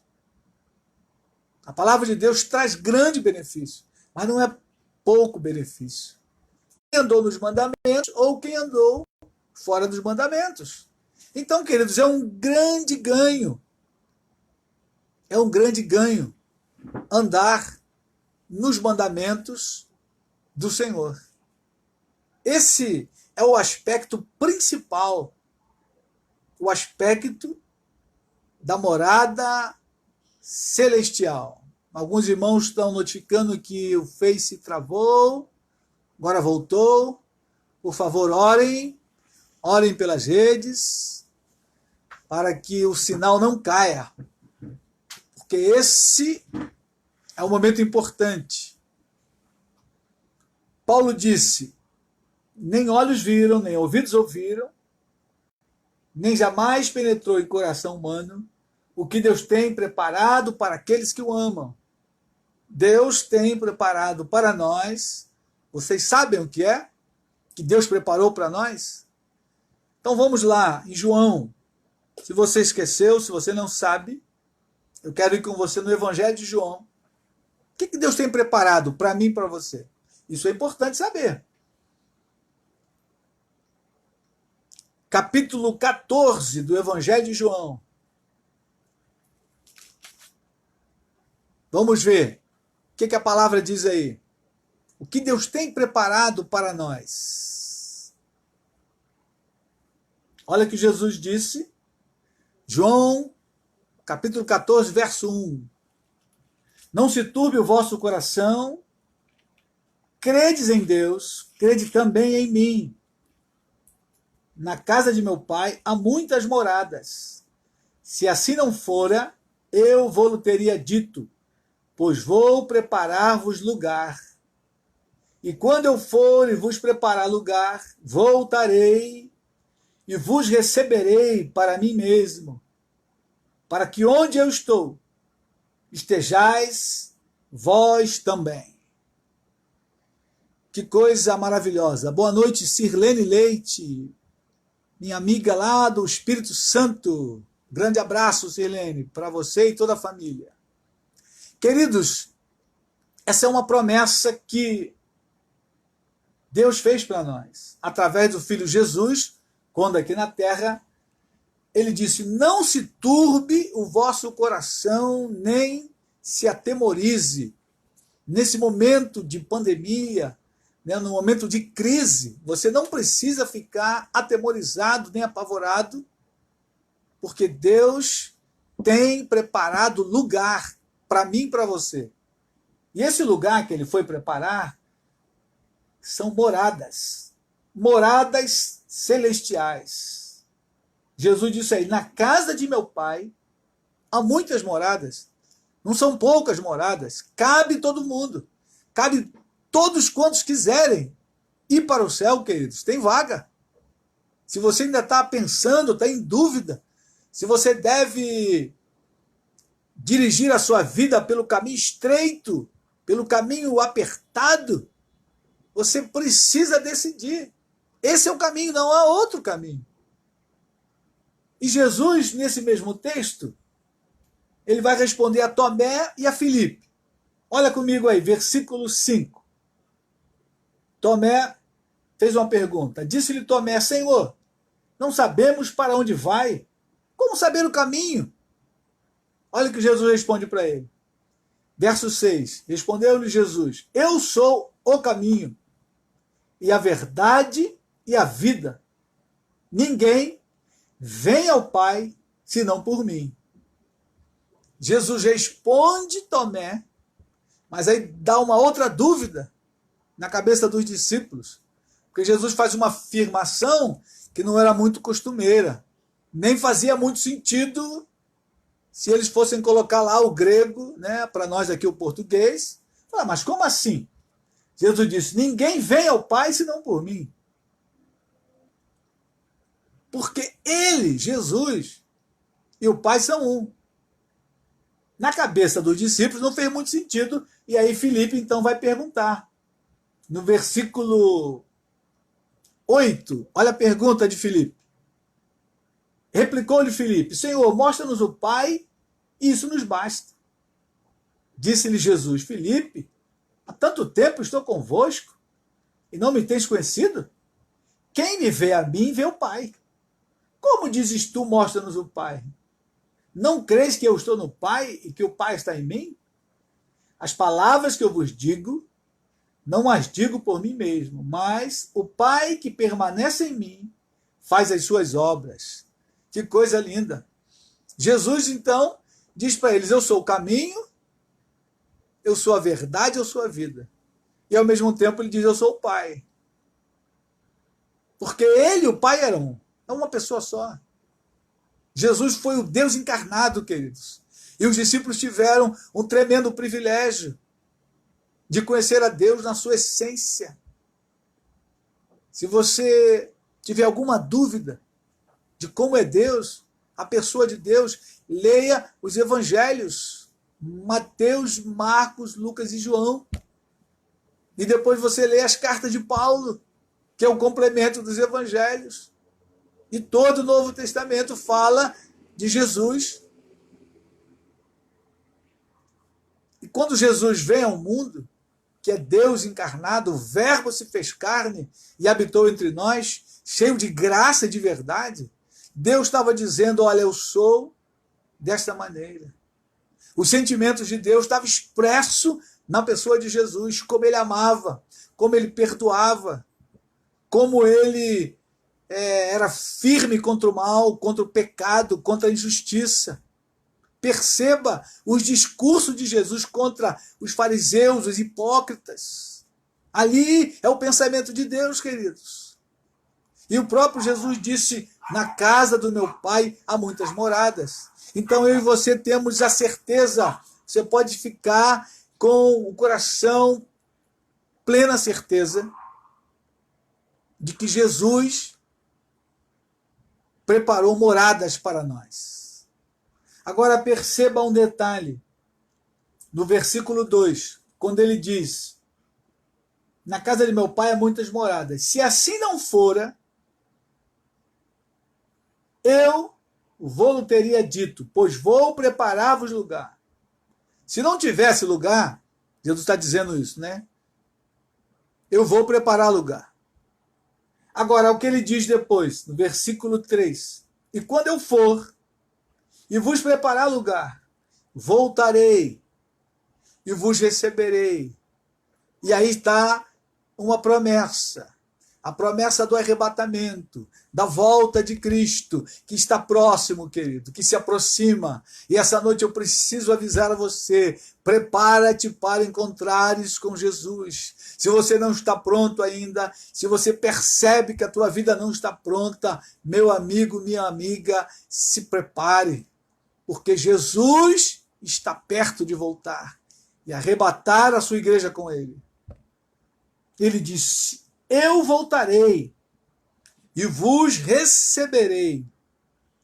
A palavra de Deus traz grande benefício, mas não é pouco benefício. Quem andou nos mandamentos ou quem andou fora dos mandamentos. Então, queridos, é um grande ganho. É um grande ganho andar nos mandamentos do Senhor. Esse é o aspecto principal, o aspecto da morada celestial. Alguns irmãos estão notificando que o Face travou, agora voltou. Por favor, orem pelas redes, para que o sinal não caia, porque esse é um momento importante. Paulo disse: nem olhos viram, nem ouvidos ouviram, nem jamais penetrou em coração humano o que Deus tem preparado para aqueles que o amam. Deus tem preparado para nós. Vocês sabem o que é? Que Deus preparou para nós? Então vamos lá, em João. Se você esqueceu, se você não sabe, eu quero ir com você no Evangelho de João. O que Deus tem preparado para mim e para você? Isso é importante saber. Capítulo 14 do Evangelho de João. Vamos ver o que a palavra diz aí. O que Deus tem preparado para nós. Olha o que Jesus disse, João, capítulo 14, verso 1. Não se turbe o vosso coração, credes em Deus, crede também em mim. Na casa de meu pai há muitas moradas. Se assim não fora, eu vou-lhe teria dito, pois vou preparar-vos lugar. E quando eu for e vos preparar lugar, voltarei e vos receberei para mim mesmo, para que onde eu estou, estejais vós também. Que coisa maravilhosa. Boa noite, Sirlene Leite, minha amiga lá do Espírito Santo. Grande abraço, Sirlene, para você e toda a família. Queridos, essa é uma promessa que Deus fez para nós, através do Filho Jesus, quando aqui na terra, ele disse, não se turbe o vosso coração, nem se atemorize. Nesse momento de pandemia, no momento de crise, você não precisa ficar atemorizado nem apavorado, porque Deus tem preparado lugar para mim e para você. E esse lugar que ele foi preparar são moradas, moradas celestiais. Jesus disse aí, na casa de meu pai há muitas moradas, não são poucas moradas, cabe todo mundo, cabe todos quantos quiserem ir para o céu, queridos, tem vaga. Se você ainda está pensando, está em dúvida, se você deve dirigir a sua vida pelo caminho estreito, pelo caminho apertado, você precisa decidir. Esse é o caminho, não há outro caminho. E Jesus, nesse mesmo texto, ele vai responder a Tomé e a Filipe. Olha comigo aí, versículo 5. Tomé fez uma pergunta. Disse-lhe Tomé, Senhor, não sabemos para onde vai. Como saber o caminho? Olha o que Jesus responde para ele. Verso 6. Respondeu-lhe Jesus, eu sou o caminho, e a verdade e a vida. Ninguém vem ao Pai senão por mim. Jesus responde Tomé, mas aí dá uma outra dúvida na cabeça dos discípulos, porque Jesus faz uma afirmação que não era muito costumeira, nem fazia muito sentido se eles fossem colocar lá o grego, para nós aqui o português. Mas como assim? Jesus disse, ninguém vem ao Pai senão por mim. Porque ele, Jesus, e o Pai são um. Na cabeça dos discípulos não fez muito sentido, e aí Filipe então vai perguntar. No versículo 8, olha a pergunta de Filipe. Replicou-lhe Filipe, Senhor, mostra-nos o Pai, e isso nos basta. Disse-lhe Jesus, Filipe, há tanto tempo estou convosco, e não me tens conhecido? Quem me vê a mim, vê o Pai. Como dizes tu, mostra-nos o Pai? Não crês que eu estou no Pai, e que o Pai está em mim? As palavras que eu vos digo, não as digo por mim mesmo, mas o Pai que permanece em mim faz as suas obras. Que coisa linda. Jesus, então, diz para eles, eu sou o caminho, eu sou a verdade, eu sou a vida. E, ao mesmo tempo, ele diz, eu sou o Pai. Porque ele e o Pai eram é uma pessoa só. Jesus foi o Deus encarnado, queridos. E os discípulos tiveram um tremendo privilégio de conhecer a Deus na sua essência. Se você tiver alguma dúvida de como é Deus, a pessoa de Deus, leia os evangelhos, Mateus, Marcos, Lucas e João. E depois você lê as cartas de Paulo, que é o complemento dos evangelhos. E todo o Novo Testamento fala de Jesus. E quando Jesus vem ao mundo, que é Deus encarnado, o Verbo se fez carne e habitou entre nós, cheio de graça e de verdade, Deus estava dizendo, olha, eu sou desta maneira. Os sentimentos de Deus estavam expressos na pessoa de Jesus, como ele amava, como ele perdoava, como ele era firme contra o mal, contra o pecado, contra a injustiça. Perceba os discursos de Jesus contra os fariseus, os hipócritas. Ali é o pensamento de Deus, queridos. E o próprio Jesus disse, na casa do meu Pai há muitas moradas. Então eu e você temos a certeza, você pode ficar com o coração, plena certeza, de que Jesus preparou moradas para nós. Agora perceba um detalhe, no versículo 2, quando ele diz, na casa de meu pai há muitas moradas. Se assim não fora, eu vou teria dito, pois vou preparar-vos lugar. Se não tivesse lugar, Jesus está dizendo isso, né? Eu vou preparar lugar. Agora, o que ele diz depois, no versículo 3, e quando eu for e vos preparar lugar, voltarei e vos receberei. E aí está uma promessa, a promessa do arrebatamento, da volta de Cristo, que está próximo, querido, que se aproxima. E essa noite eu preciso avisar a você, prepara-te para encontrares com Jesus. Se você não está pronto ainda, se você percebe que a tua vida não está pronta, meu amigo, minha amiga, se prepare, porque Jesus está perto de voltar e arrebatar a sua igreja com ele. Ele disse, eu voltarei e vos receberei.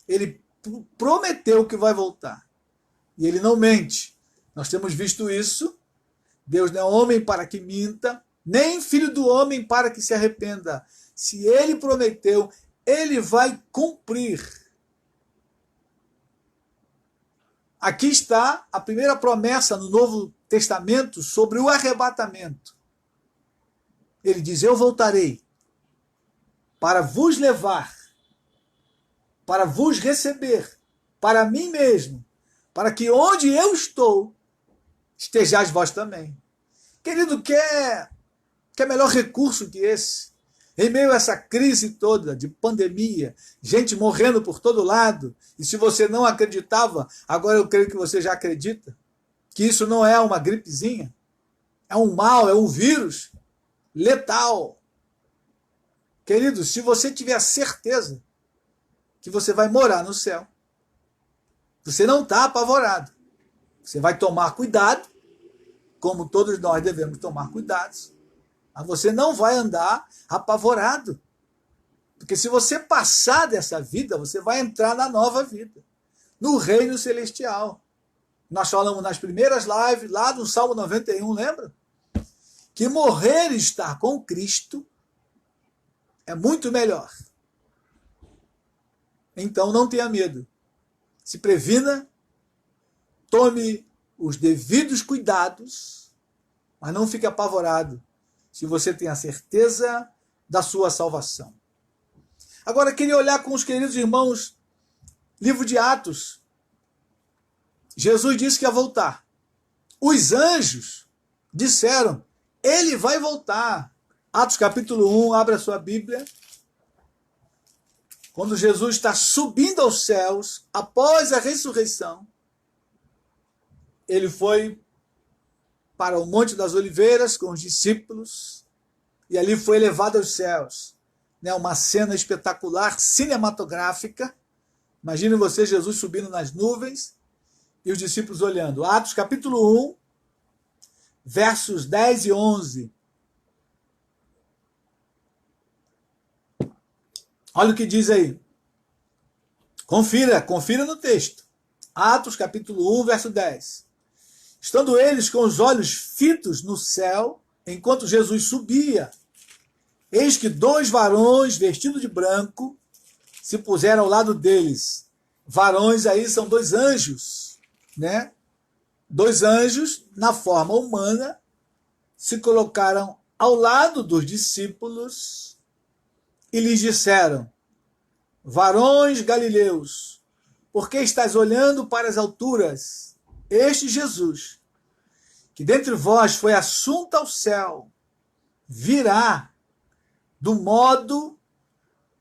Ele prometeu que vai voltar. E ele não mente. Nós temos visto isso. Deus não é homem para que minta, nem filho do homem para que se arrependa. Se ele prometeu, ele vai cumprir. Aqui está a primeira promessa no Novo Testamento sobre o arrebatamento. Ele diz, eu voltarei para vos levar, para vos receber, para mim mesmo, para que onde eu estou, estejais vós também. Querido, quer melhor recurso que esse? Em meio a essa crise toda de pandemia, gente morrendo por todo lado, e se você não acreditava, agora eu creio que você já acredita, que isso não é uma gripezinha, é um mal, é um vírus letal. Querido, se você tiver certeza que você vai morar no céu, você não está apavorado. Você vai tomar cuidado, como todos nós devemos tomar cuidados, mas você não vai andar apavorado. Porque se você passar dessa vida, você vai entrar na nova vida, no reino celestial. Nós falamos nas primeiras lives, lá do Salmo 91, lembra? Que morrer e estar com Cristo é muito melhor. Então não tenha medo. Se previna, tome os devidos cuidados, mas não fique apavorado se você tem a certeza da sua salvação. Agora, queria olhar com os queridos irmãos, livro de Atos. Jesus disse que ia voltar. Os anjos disseram, ele vai voltar. Atos capítulo 1, abra sua Bíblia. Quando Jesus está subindo aos céus, após a ressurreição, ele foi para o Monte das Oliveiras com os discípulos, e ali foi elevado aos céus. Uma cena espetacular, cinematográfica. Imagine você, Jesus subindo nas nuvens, e os discípulos olhando. Atos capítulo 1, versos 10 e 11. Olha o que diz aí. Confira no texto. Atos capítulo 1, verso 10. Estando eles com os olhos fitos no céu, enquanto Jesus subia, eis que 2 varões vestidos de branco se puseram ao lado deles. Varões aí são 2 anjos, né? 2 anjos, na forma humana, se colocaram ao lado dos discípulos e lhes disseram, varões galileus, por que estáis olhando para as alturas? Este Jesus, que dentre vós foi assunto ao céu, virá do modo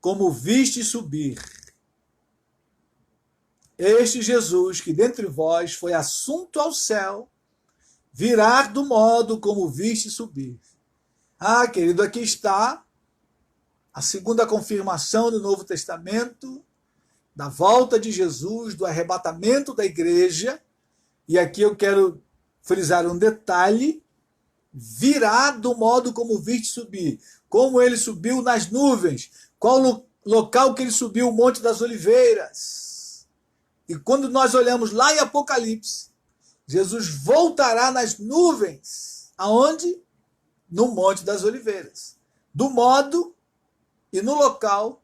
como viste subir este Jesus que dentre vós foi assunto ao céu, virá do modo como viste subir. Ah, querido, aqui está a segunda confirmação do Novo Testamento, da volta de Jesus, do arrebatamento da igreja. E aqui eu quero frisar um detalhe: virá do modo como viste subir. Como ele subiu nas nuvens. Qual local que ele subiu? O Monte das Oliveiras. E quando nós olhamos lá em Apocalipse, Jesus voltará nas nuvens. Aonde? No Monte das Oliveiras. Do modo e no local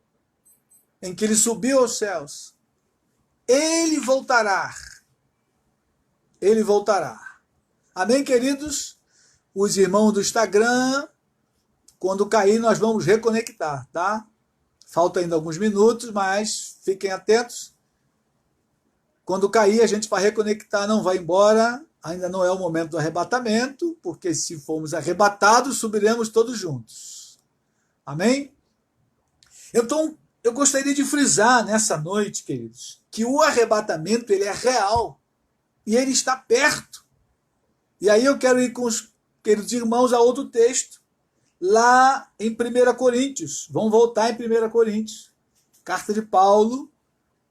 em que ele subiu aos céus. Ele voltará. Ele voltará. Amém, queridos? Os irmãos do Instagram, quando cair, nós vamos reconectar, tá? Falta ainda alguns minutos, mas fiquem atentos. Quando cair, a gente vai reconectar, não vai embora. Ainda não é o momento do arrebatamento, porque se formos arrebatados, subiremos todos juntos. Amém? Então, eu gostaria de frisar nessa noite, queridos, que o arrebatamento ele é real e ele está perto. E aí eu quero ir com os queridos irmãos a outro texto, lá em 1 Coríntios. Vamos voltar em 1 Coríntios. Carta de Paulo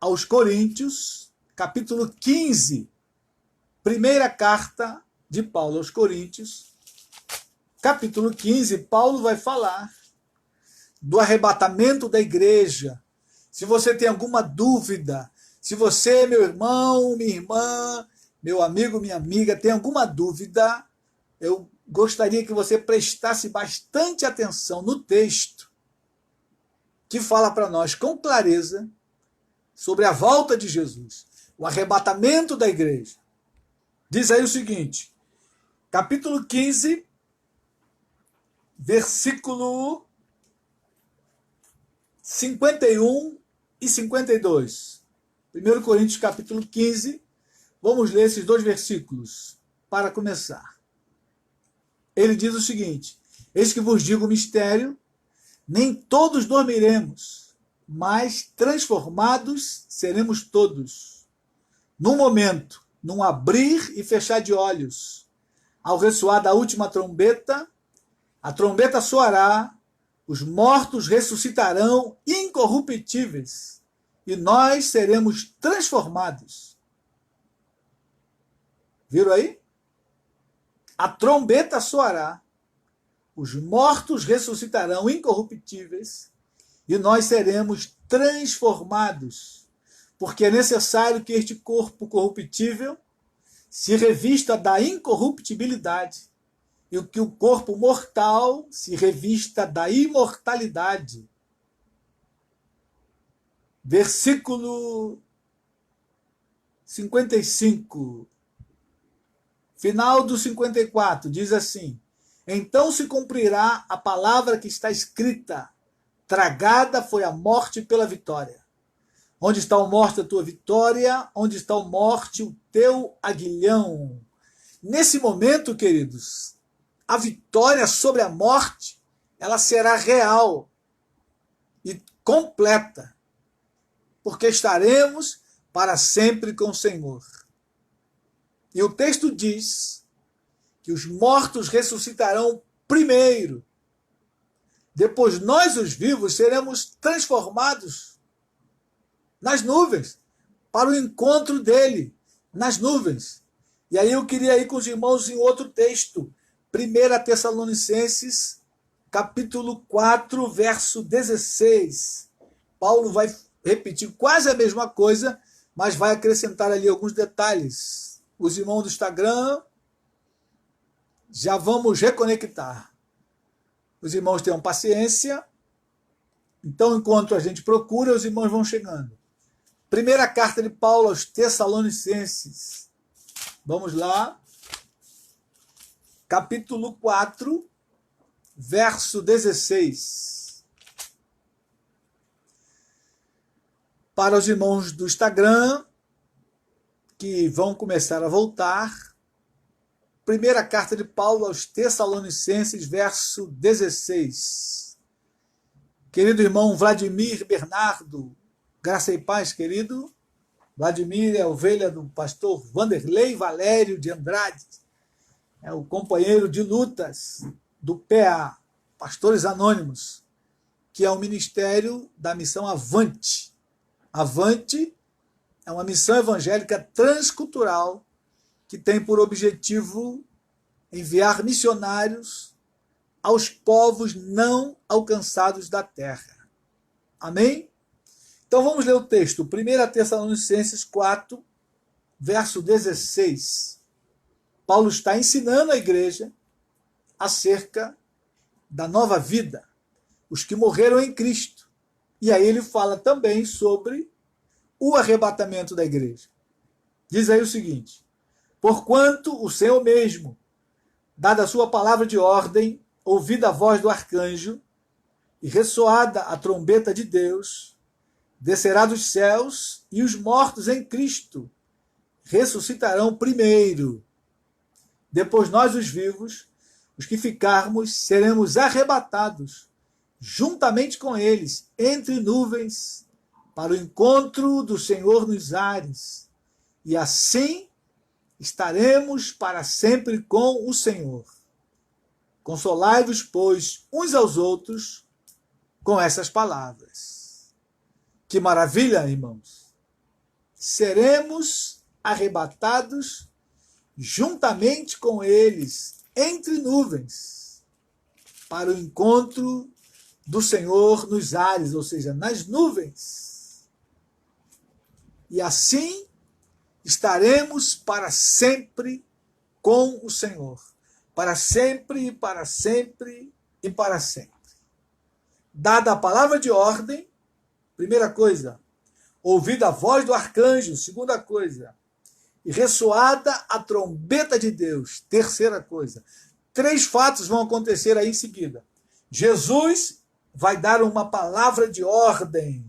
aos Coríntios, capítulo 15. Primeira carta de Paulo aos Coríntios, capítulo 15. Paulo vai falar do arrebatamento da igreja. Se você tem alguma dúvida, se você, meu irmão, minha irmã, meu amigo, minha amiga, tem alguma dúvida, eu gostaria que você prestasse bastante atenção no texto que fala para nós com clareza sobre a volta de Jesus, o arrebatamento da igreja. Diz aí o seguinte, capítulo 15, versículo 51 e 52. 1 Coríntios capítulo 15, vamos ler esses dois versículos para começar. Ele diz o seguinte: eis que vos digo o mistério, nem todos dormiremos, mas transformados seremos todos. Num momento, num abrir e fechar de olhos, ao ressoar da última trombeta, a trombeta soará, os mortos ressuscitarão incorruptíveis, e nós seremos transformados. Viram aí? A trombeta soará, os mortos ressuscitarão incorruptíveis, e nós seremos transformados, porque é necessário que este corpo corruptível se revista da incorruptibilidade, e que o corpo mortal se revista da imortalidade. Versículo 55. Final do 54, diz assim: então se cumprirá a palavra que está escrita, tragada foi a morte pela vitória. Onde está a morte a tua vitória? Onde está a morte o teu aguilhão? Nesse momento, queridos, a vitória sobre a morte, ela será real e completa, porque estaremos para sempre com o Senhor. E o texto diz que os mortos ressuscitarão primeiro. Depois nós, os vivos, seremos transformados nas nuvens, para o encontro dele, nas nuvens. E aí eu queria ir com os irmãos em outro texto, 1 Tessalonicenses, capítulo 4, verso 16. Paulo vai repetir quase a mesma coisa, mas vai acrescentar ali alguns detalhes. Os irmãos do Instagram, já vamos reconectar. Os irmãos tenham paciência. Então, enquanto a gente procura, os irmãos vão chegando. Primeira carta de Paulo aos Tessalonicenses. Vamos lá. Capítulo 4, verso 16. Para os irmãos do Instagram, que vão começar a voltar, primeira carta de Paulo aos Tessalonicenses, verso 16. Querido irmão Vladimir Bernardo, graça e paz, querido. Vladimir é a ovelha do pastor Vanderlei Valério de Andrade, é o companheiro de lutas do PA, Pastores Anônimos, que é o ministério da missão Avante. Avante é uma missão evangélica transcultural que tem por objetivo enviar missionários aos povos não alcançados da terra. Amém? Então vamos ler o texto, 1 Tessalonicenses 4, verso 16. Paulo está ensinando a igreja acerca da nova vida, os que morreram em Cristo. E aí ele fala também sobre o arrebatamento da igreja. Diz aí o seguinte: porquanto o Senhor mesmo, dada a sua palavra de ordem, ouvida a voz do arcanjo e ressoada a trombeta de Deus, descerá dos céus e os mortos em Cristo ressuscitarão primeiro. Depois nós, os vivos, os que ficarmos, seremos arrebatados juntamente com eles entre nuvens para o encontro do Senhor nos ares. E assim estaremos para sempre com o Senhor. Consolai-vos, pois, uns aos outros com essas palavras. Que maravilha, irmãos! Seremos arrebatados juntamente com eles entre nuvens para o encontro do Senhor nos ares, ou seja, nas nuvens. E assim estaremos para sempre com o Senhor. Para sempre, e para sempre, e para sempre. Dada a palavra de ordem, primeira coisa, ouvida a voz do arcanjo, segunda coisa, e ressoada a trombeta de Deus, terceira coisa. 3 fatos vão acontecer aí em seguida. Jesus vai dar uma palavra de ordem,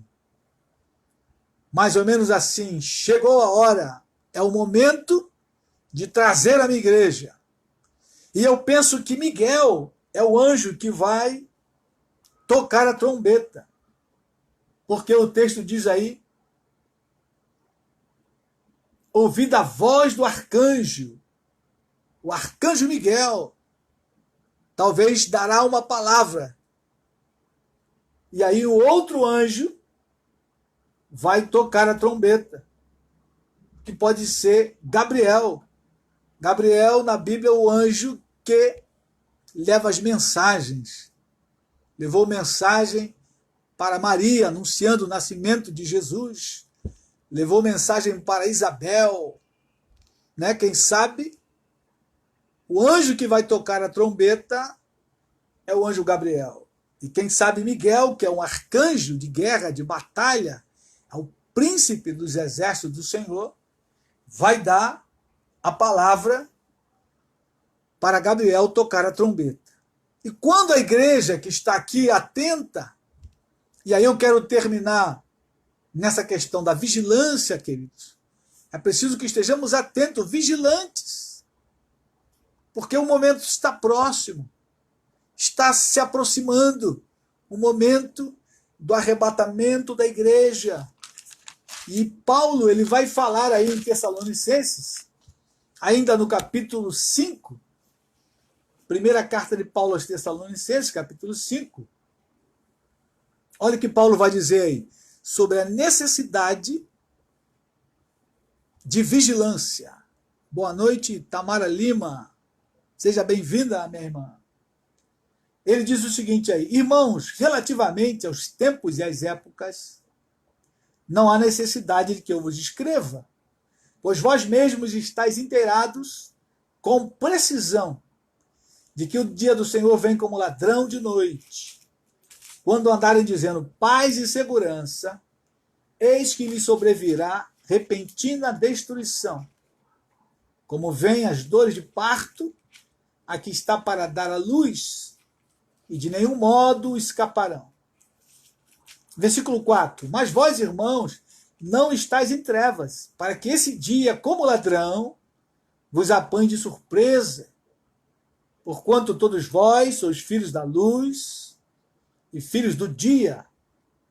mais ou menos assim: chegou a hora, é o momento de trazer a minha igreja. E eu penso que Miguel é o anjo que vai tocar a trombeta, porque o texto diz aí: ouvida a voz do arcanjo, o arcanjo Miguel, talvez dará uma palavra. E aí o outro anjo vai tocar a trombeta, que pode ser Gabriel. Gabriel, na Bíblia, é o anjo que leva as mensagens. Levou mensagem para Maria, anunciando o nascimento de Jesus. Levou mensagem para Isabel. Né? Quem sabe, o anjo que vai tocar a trombeta é o anjo Gabriel. E quem sabe Miguel, que é um arcanjo de guerra, de batalha, é o príncipe dos exércitos do Senhor, vai dar a palavra para Gabriel tocar a trombeta. E quando a igreja que está aqui atenta, e aí eu quero terminar nessa questão da vigilância, queridos, é preciso que estejamos atentos, vigilantes, porque o momento está próximo, está se aproximando o momento do arrebatamento da igreja. E Paulo, ele vai falar aí em Tessalonicenses, ainda no capítulo 5, primeira carta de Paulo aos Tessalonicenses, capítulo 5. Olha o que Paulo vai dizer aí, sobre a necessidade de vigilância. Boa noite, Tamara Lima. Seja bem-vinda, minha irmã. Ele diz o seguinte aí: irmãos, relativamente aos tempos e às épocas, não há necessidade de que eu vos escreva, pois vós mesmos estáis inteirados com precisão de que o dia do Senhor vem como ladrão de noite. Quando andarem dizendo paz e segurança, eis que lhes sobrevirá repentina destruição. Como vêm as dores de parto, a que está para dar à luz, e de nenhum modo escaparão. Versículo 4. Mas vós, irmãos, não estáis em trevas, para que esse dia, como ladrão, vos apanhe de surpresa. Porquanto todos vós sois filhos da luz e filhos do dia.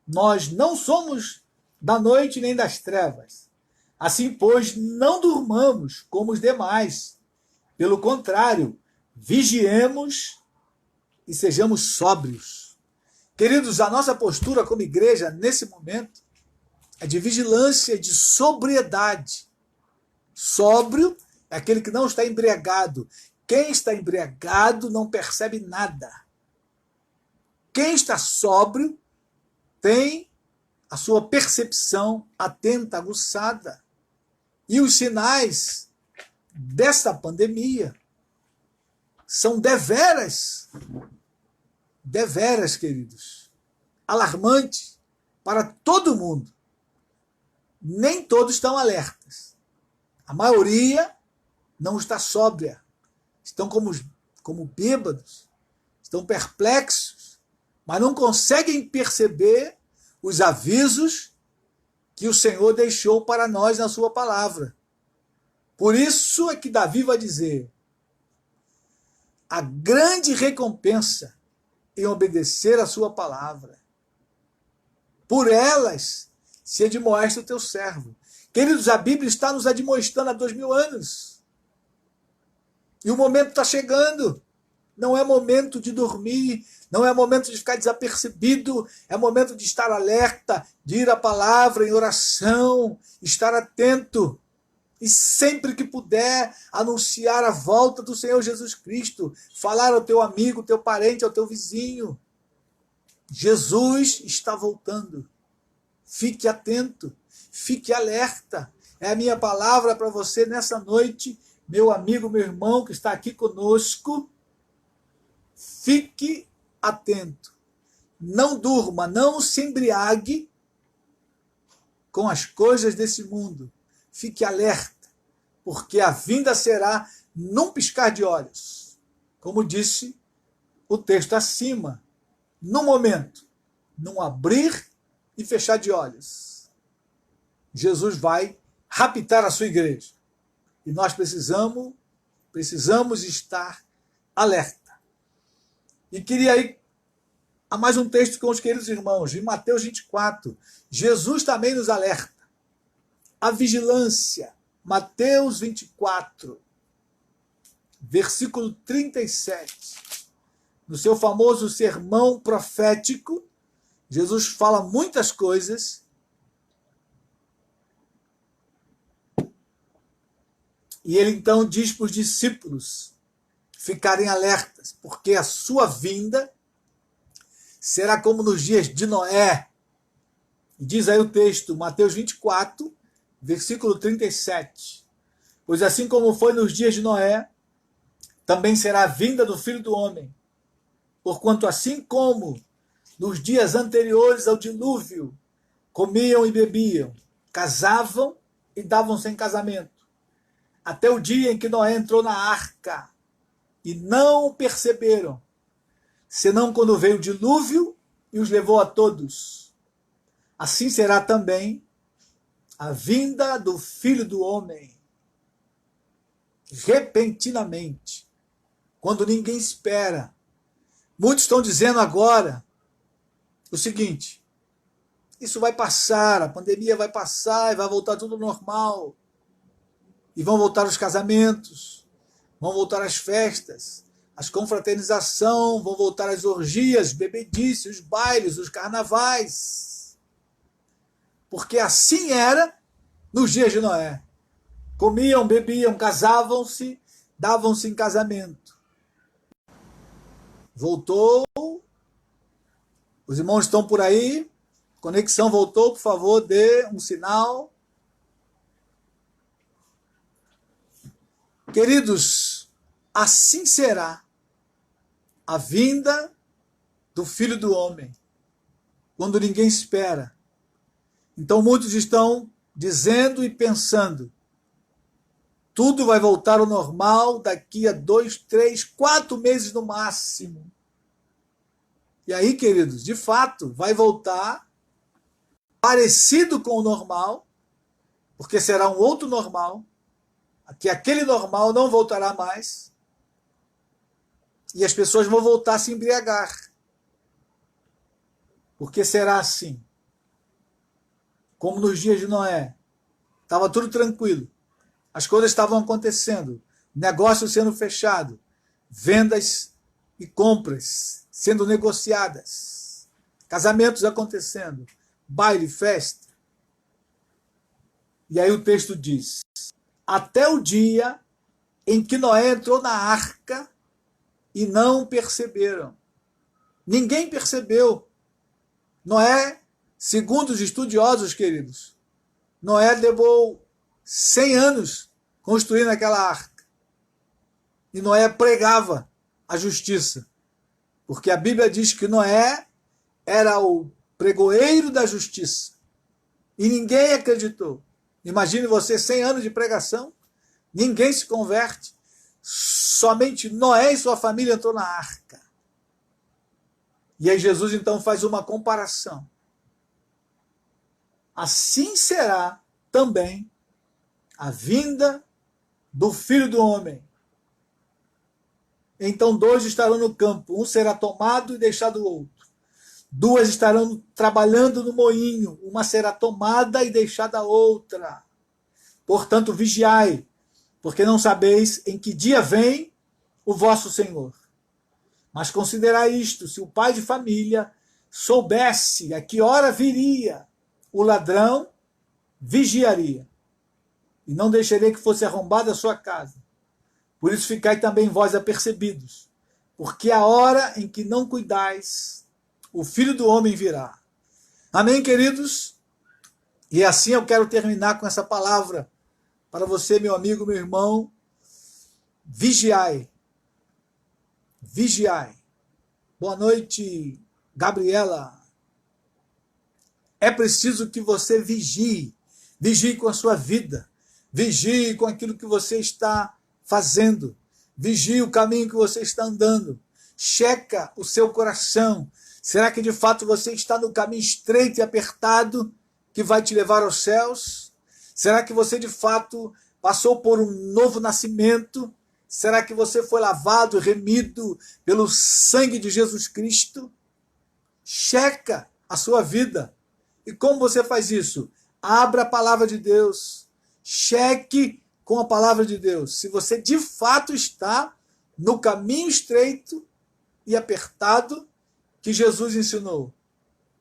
Nós não somos da noite nem das trevas. Assim, pois, não durmamos como os demais. Pelo contrário, vigiemos e sejamos sóbrios. Queridos, a nossa postura como igreja, nesse momento, é de vigilância, de sobriedade. Sóbrio é aquele que não está embriagado. Quem está embriagado não percebe nada. Quem está sóbrio tem a sua percepção atenta, aguçada. E os sinais dessa pandemia são deveras, queridos, alarmantes para todo mundo. Nem todos estão alertas. A maioria não está sóbria. Estão como bêbados, estão perplexos, mas não conseguem perceber os avisos que o Senhor deixou para nós na sua palavra. Por isso é que Davi vai dizer: a grande recompensa em obedecer a sua palavra. Por elas se admoesta o teu servo. Queridos, a Bíblia está nos admoestando há 2000 anos. E o momento está chegando. Não é momento de dormir, não é momento de ficar desapercebido, é momento de estar alerta, de ir à palavra em oração, estar atento. E sempre que puder, anunciar a volta do Senhor Jesus Cristo, falar ao teu amigo, ao teu parente, ao teu vizinho. Jesus está voltando. Fique atento, fique alerta. É a minha palavra para você nessa noite, meu amigo, meu irmão que está aqui conosco. Fique atento. Não durma, não se embriague com as coisas desse mundo. Fique alerta, porque a vinda será num piscar de olhos. Como disse o texto acima, no momento, num abrir e fechar de olhos. Jesus vai raptar a sua igreja. E nós precisamos estar alerta. E queria ir a mais um texto com os queridos irmãos, em Mateus 24. Jesus também nos alerta. A vigilância. Mateus 24, versículo 37. No seu famoso sermão profético, Jesus fala muitas coisas. E ele então diz para os discípulos ficarem alertas, porque a sua vinda será como nos dias de Noé. E diz aí o texto, Mateus 24, versículo 37. Pois assim como foi nos dias de Noé, também será a vinda do Filho do Homem. Porquanto assim como nos dias anteriores ao dilúvio, comiam e bebiam, casavam e davam-se em casamento, até o dia em que Noé entrou na arca, e não o perceberam, senão quando veio o dilúvio e os levou a todos. Assim será também a vinda do Filho do Homem, repentinamente, quando ninguém espera. Muitos estão dizendo agora o seguinte: isso vai passar, a pandemia vai passar e vai voltar tudo normal. E vão voltar os casamentos, vão voltar as festas, as confraternizações, vão voltar as orgias, bebedice, os bailes, os carnavais. Porque assim era nos dias de Noé. Comiam, bebiam, casavam-se, davam-se em casamento. Voltou. Os irmãos estão por aí. Conexão voltou, por favor, dê um sinal. Queridos, assim será a vinda do Filho do Homem, quando ninguém espera. Então muitos estão dizendo e pensando, tudo vai voltar ao normal daqui a 2, 3, 4 meses no máximo. E aí, queridos, de fato, vai voltar parecido com o normal, porque será um outro normal, que aquele normal não voltará mais, e as pessoas vão voltar a se embriagar. Porque será assim, como nos dias de Noé. Estava tudo tranquilo. As coisas estavam acontecendo. Negócios sendo fechados. Vendas e compras sendo negociadas. Casamentos acontecendo. Baile, festa. E aí o texto diz: até o dia em que Noé entrou na arca e não perceberam. Ninguém percebeu. Noé, segundo os estudiosos, queridos, Noé levou 100 anos construindo aquela arca. E Noé pregava a justiça. Porque a Bíblia diz que Noé era o pregoeiro da justiça. E ninguém acreditou. Imagine você 100 anos de pregação, ninguém se converte. Somente Noé e sua família entrou na arca. E aí Jesus então faz uma comparação. Assim será também a vinda do Filho do Homem. Então 2 estarão no campo, um será tomado e deixado o outro. 2 estarão trabalhando no moinho, uma será tomada e deixada a outra. Portanto, vigiai, porque não sabeis em que dia vem o vosso Senhor. Mas considerai isto: se o pai de família soubesse a que hora viria o ladrão, vigiaria, e não deixaria que fosse arrombada a sua casa. Por isso ficai também vós apercebidos, porque a hora em que não cuidais, o Filho do Homem virá. Amém, queridos? E assim eu quero terminar com essa palavra para você, meu amigo, meu irmão. Vigiai. Vigiai. Boa noite, Gabriela. É preciso que você vigie. Vigie com a sua vida. Vigie com aquilo que você está fazendo. Vigie o caminho que você está andando. Checa o seu coração. Será que de fato você está no caminho estreito e apertado que vai te levar aos céus? Será que você de fato passou por um novo nascimento? Será que você foi lavado e remido pelo sangue de Jesus Cristo? Checa a sua vida. E como você faz isso? Abra a palavra de Deus. Cheque com a palavra de Deus se você de fato está no caminho estreito e apertado que Jesus ensinou.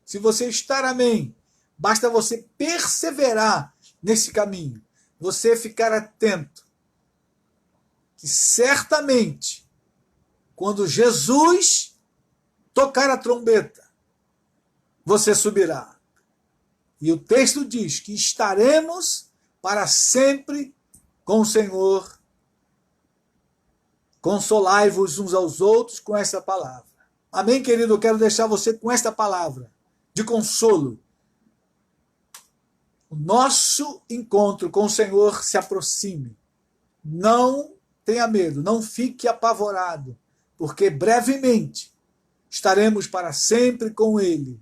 Se você estar, amém, basta você perseverar nesse caminho, você ficar atento, que certamente, quando Jesus tocar a trombeta, você subirá. E o texto diz que estaremos para sempre com o Senhor. Consolai-vos uns aos outros com essa palavra. Amém, querido? Eu quero deixar você com esta palavra de consolo. O nosso encontro com o Senhor se aproxime. Não tenha medo, não fique apavorado, porque brevemente estaremos para sempre com Ele.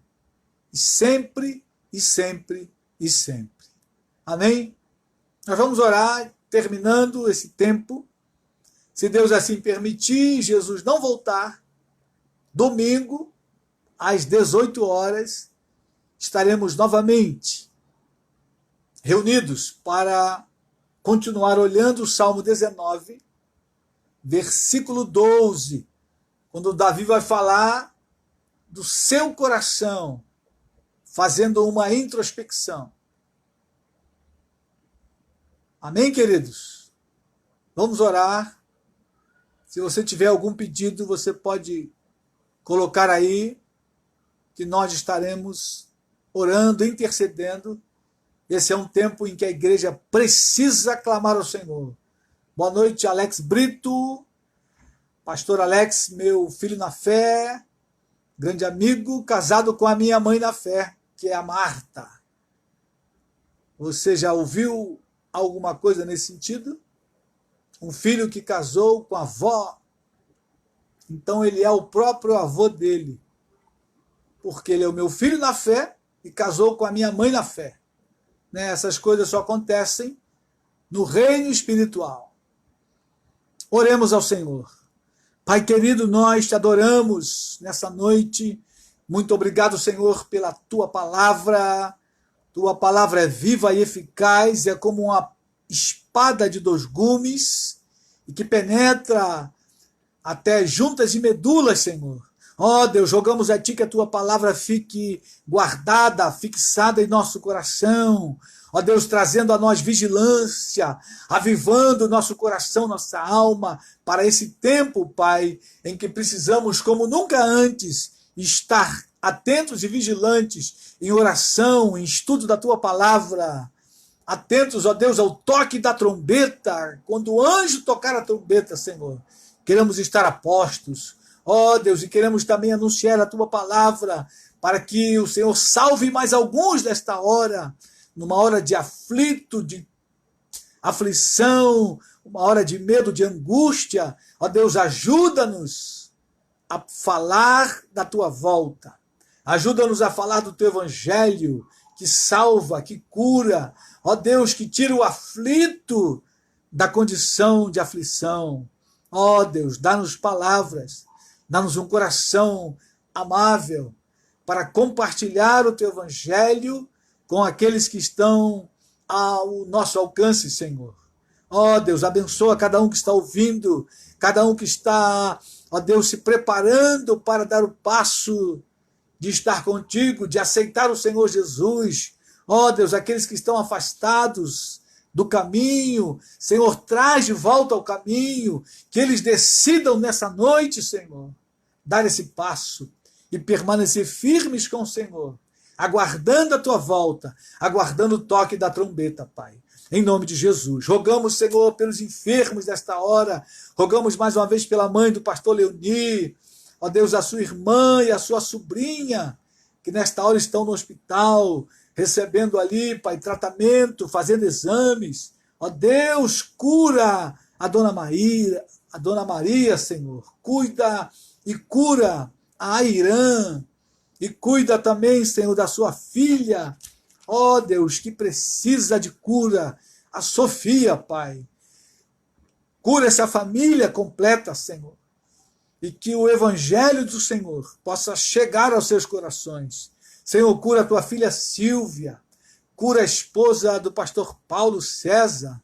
E sempre, e sempre, e sempre. Amém? Nós vamos orar, terminando esse tempo. Se Deus assim permitir, Jesus não voltar, domingo, às 18 horas, estaremos novamente reunidos para continuar olhando o Salmo 19, versículo 12, quando Davi vai falar do seu coração, fazendo uma introspecção. Amém, queridos? Vamos orar. Se você tiver algum pedido, você pode colocar aí, que nós estaremos orando, intercedendo. Esse é um tempo em que a igreja precisa clamar ao Senhor. Boa noite, Alex Brito. Pastor Alex, meu filho na fé, grande amigo, casado com a minha mãe na fé, que é a Marta. Você já ouviu alguma coisa nesse sentido? Um filho que casou com a avó, então ele é o próprio avô dele, porque ele é o meu filho na fé e casou com a minha mãe na fé. Essas coisas só acontecem no reino espiritual. Oremos ao Senhor. Pai querido, nós te adoramos nessa noite Muito obrigado, Senhor, pela tua palavra. Tua palavra é viva e eficaz, é como uma espada de dois gumes e que penetra até juntas e medulas, Senhor. Ó Deus, rogamos a Ti que a Tua palavra fique guardada, fixada em nosso coração. Ó Deus, trazendo a nós vigilância, avivando nosso coração, nossa alma, para esse tempo, Pai, em que precisamos, como nunca antes, estar atentos e vigilantes em oração, em estudo da Tua palavra. Atentos, ó Deus, ao toque da trombeta, quando o anjo tocar a trombeta, Senhor. Queremos estar a postos, ó Deus, e queremos também anunciar a Tua palavra, para que o Senhor salve mais alguns nesta hora, numa hora de aflito, de aflição, uma hora de medo, de angústia. Ó Deus, ajuda-nos a falar da Tua volta. Ajuda-nos a falar do Teu evangelho, que salva, que cura. Ó Deus, que tira o aflito da condição de aflição. Ó Deus, dá-nos palavras, dá-nos um coração amável para compartilhar o Teu evangelho com aqueles que estão ao nosso alcance, Senhor. Ó Deus, abençoa cada um que está ouvindo, cada um que está, ó Deus, se preparando para dar o passo de estar contigo, de aceitar o Senhor Jesus. Ó Deus, aqueles que estão afastados do caminho, Senhor, traz de volta ao caminho, que eles decidam nessa noite, Senhor, dar esse passo e permanecer firmes com o Senhor, aguardando a Tua volta, aguardando o toque da trombeta, Pai. Em nome de Jesus. Rogamos, Senhor, pelos enfermos desta hora, rogamos mais uma vez pela mãe do pastor Leoni, ó Deus, a sua irmã e a sua sobrinha, que nesta hora estão no hospital, recebendo ali, Pai, tratamento, fazendo exames. Ó Deus, cura a Dona Maria, Senhor. Cuida e cura a Irã. E cuida também, Senhor, da sua filha. Ó Deus, que precisa de cura. A Sofia, Pai. Cura essa família completa, Senhor. E que o evangelho do Senhor possa chegar aos seus corações. Senhor, cura a tua filha Silvia, cura a esposa do pastor Paulo César.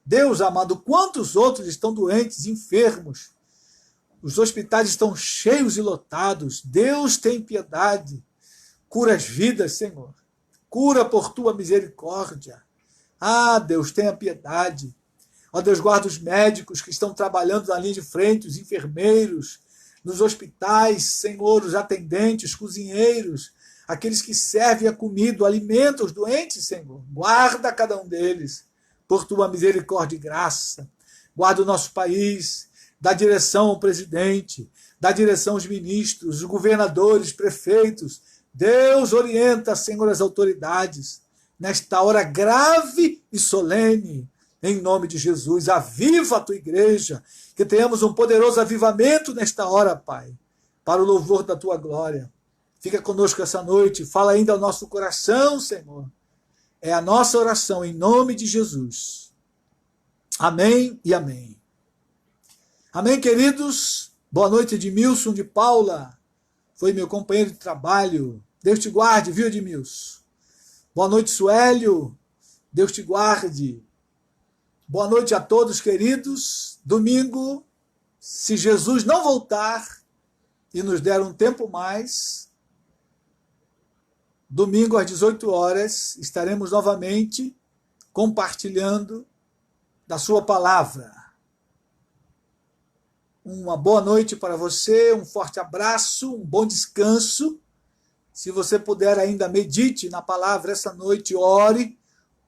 Deus amado, quantos outros estão doentes, enfermos? Os hospitais estão cheios e lotados. Deus tem piedade. Cura as vidas, Senhor. Cura por tua misericórdia. Ah, Deus, tenha piedade. Ó Deus, guarda os médicos que estão trabalhando na linha de frente, os enfermeiros, nos hospitais, Senhor, os atendentes, cozinheiros, aqueles que servem a comida, o alimento aos doentes, Senhor. Guarda cada um deles, por tua misericórdia e graça. Guarda o nosso país, dá direção ao presidente, dá direção aos ministros, os governadores, prefeitos. Deus orienta, Senhor, as autoridades, nesta hora grave e solene. Em nome de Jesus, aviva a tua igreja, que tenhamos um poderoso avivamento nesta hora, Pai, para o louvor da tua glória. Fica conosco essa noite, fala ainda ao nosso coração, Senhor. É a nossa oração em nome de Jesus. Amém e amém. Amém, queridos. Boa noite, Edmilson de Paula. Foi meu companheiro de trabalho. Deus te guarde, viu, Edmilson? Boa noite, Suélio. Deus te guarde. Boa noite a todos, queridos. Domingo, se Jesus não voltar e nos der um tempo mais, domingo às 18 horas, estaremos novamente compartilhando da sua palavra. Uma boa noite para você, um forte abraço, um bom descanso. Se você puder ainda, medite na palavra essa noite, ore.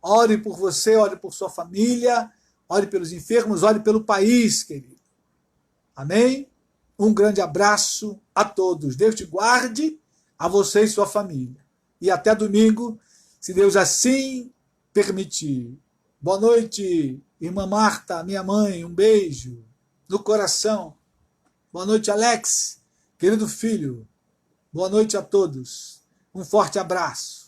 Ore por você, ore por sua família, ore pelos enfermos, ore pelo país, querido. Amém? Um grande abraço a todos. Deus te guarde, a você e sua família. E até domingo, se Deus assim permitir. Boa noite, irmã Marta, minha mãe, um beijo no coração. Boa noite, Alex, querido filho. Boa noite a todos. Um forte abraço.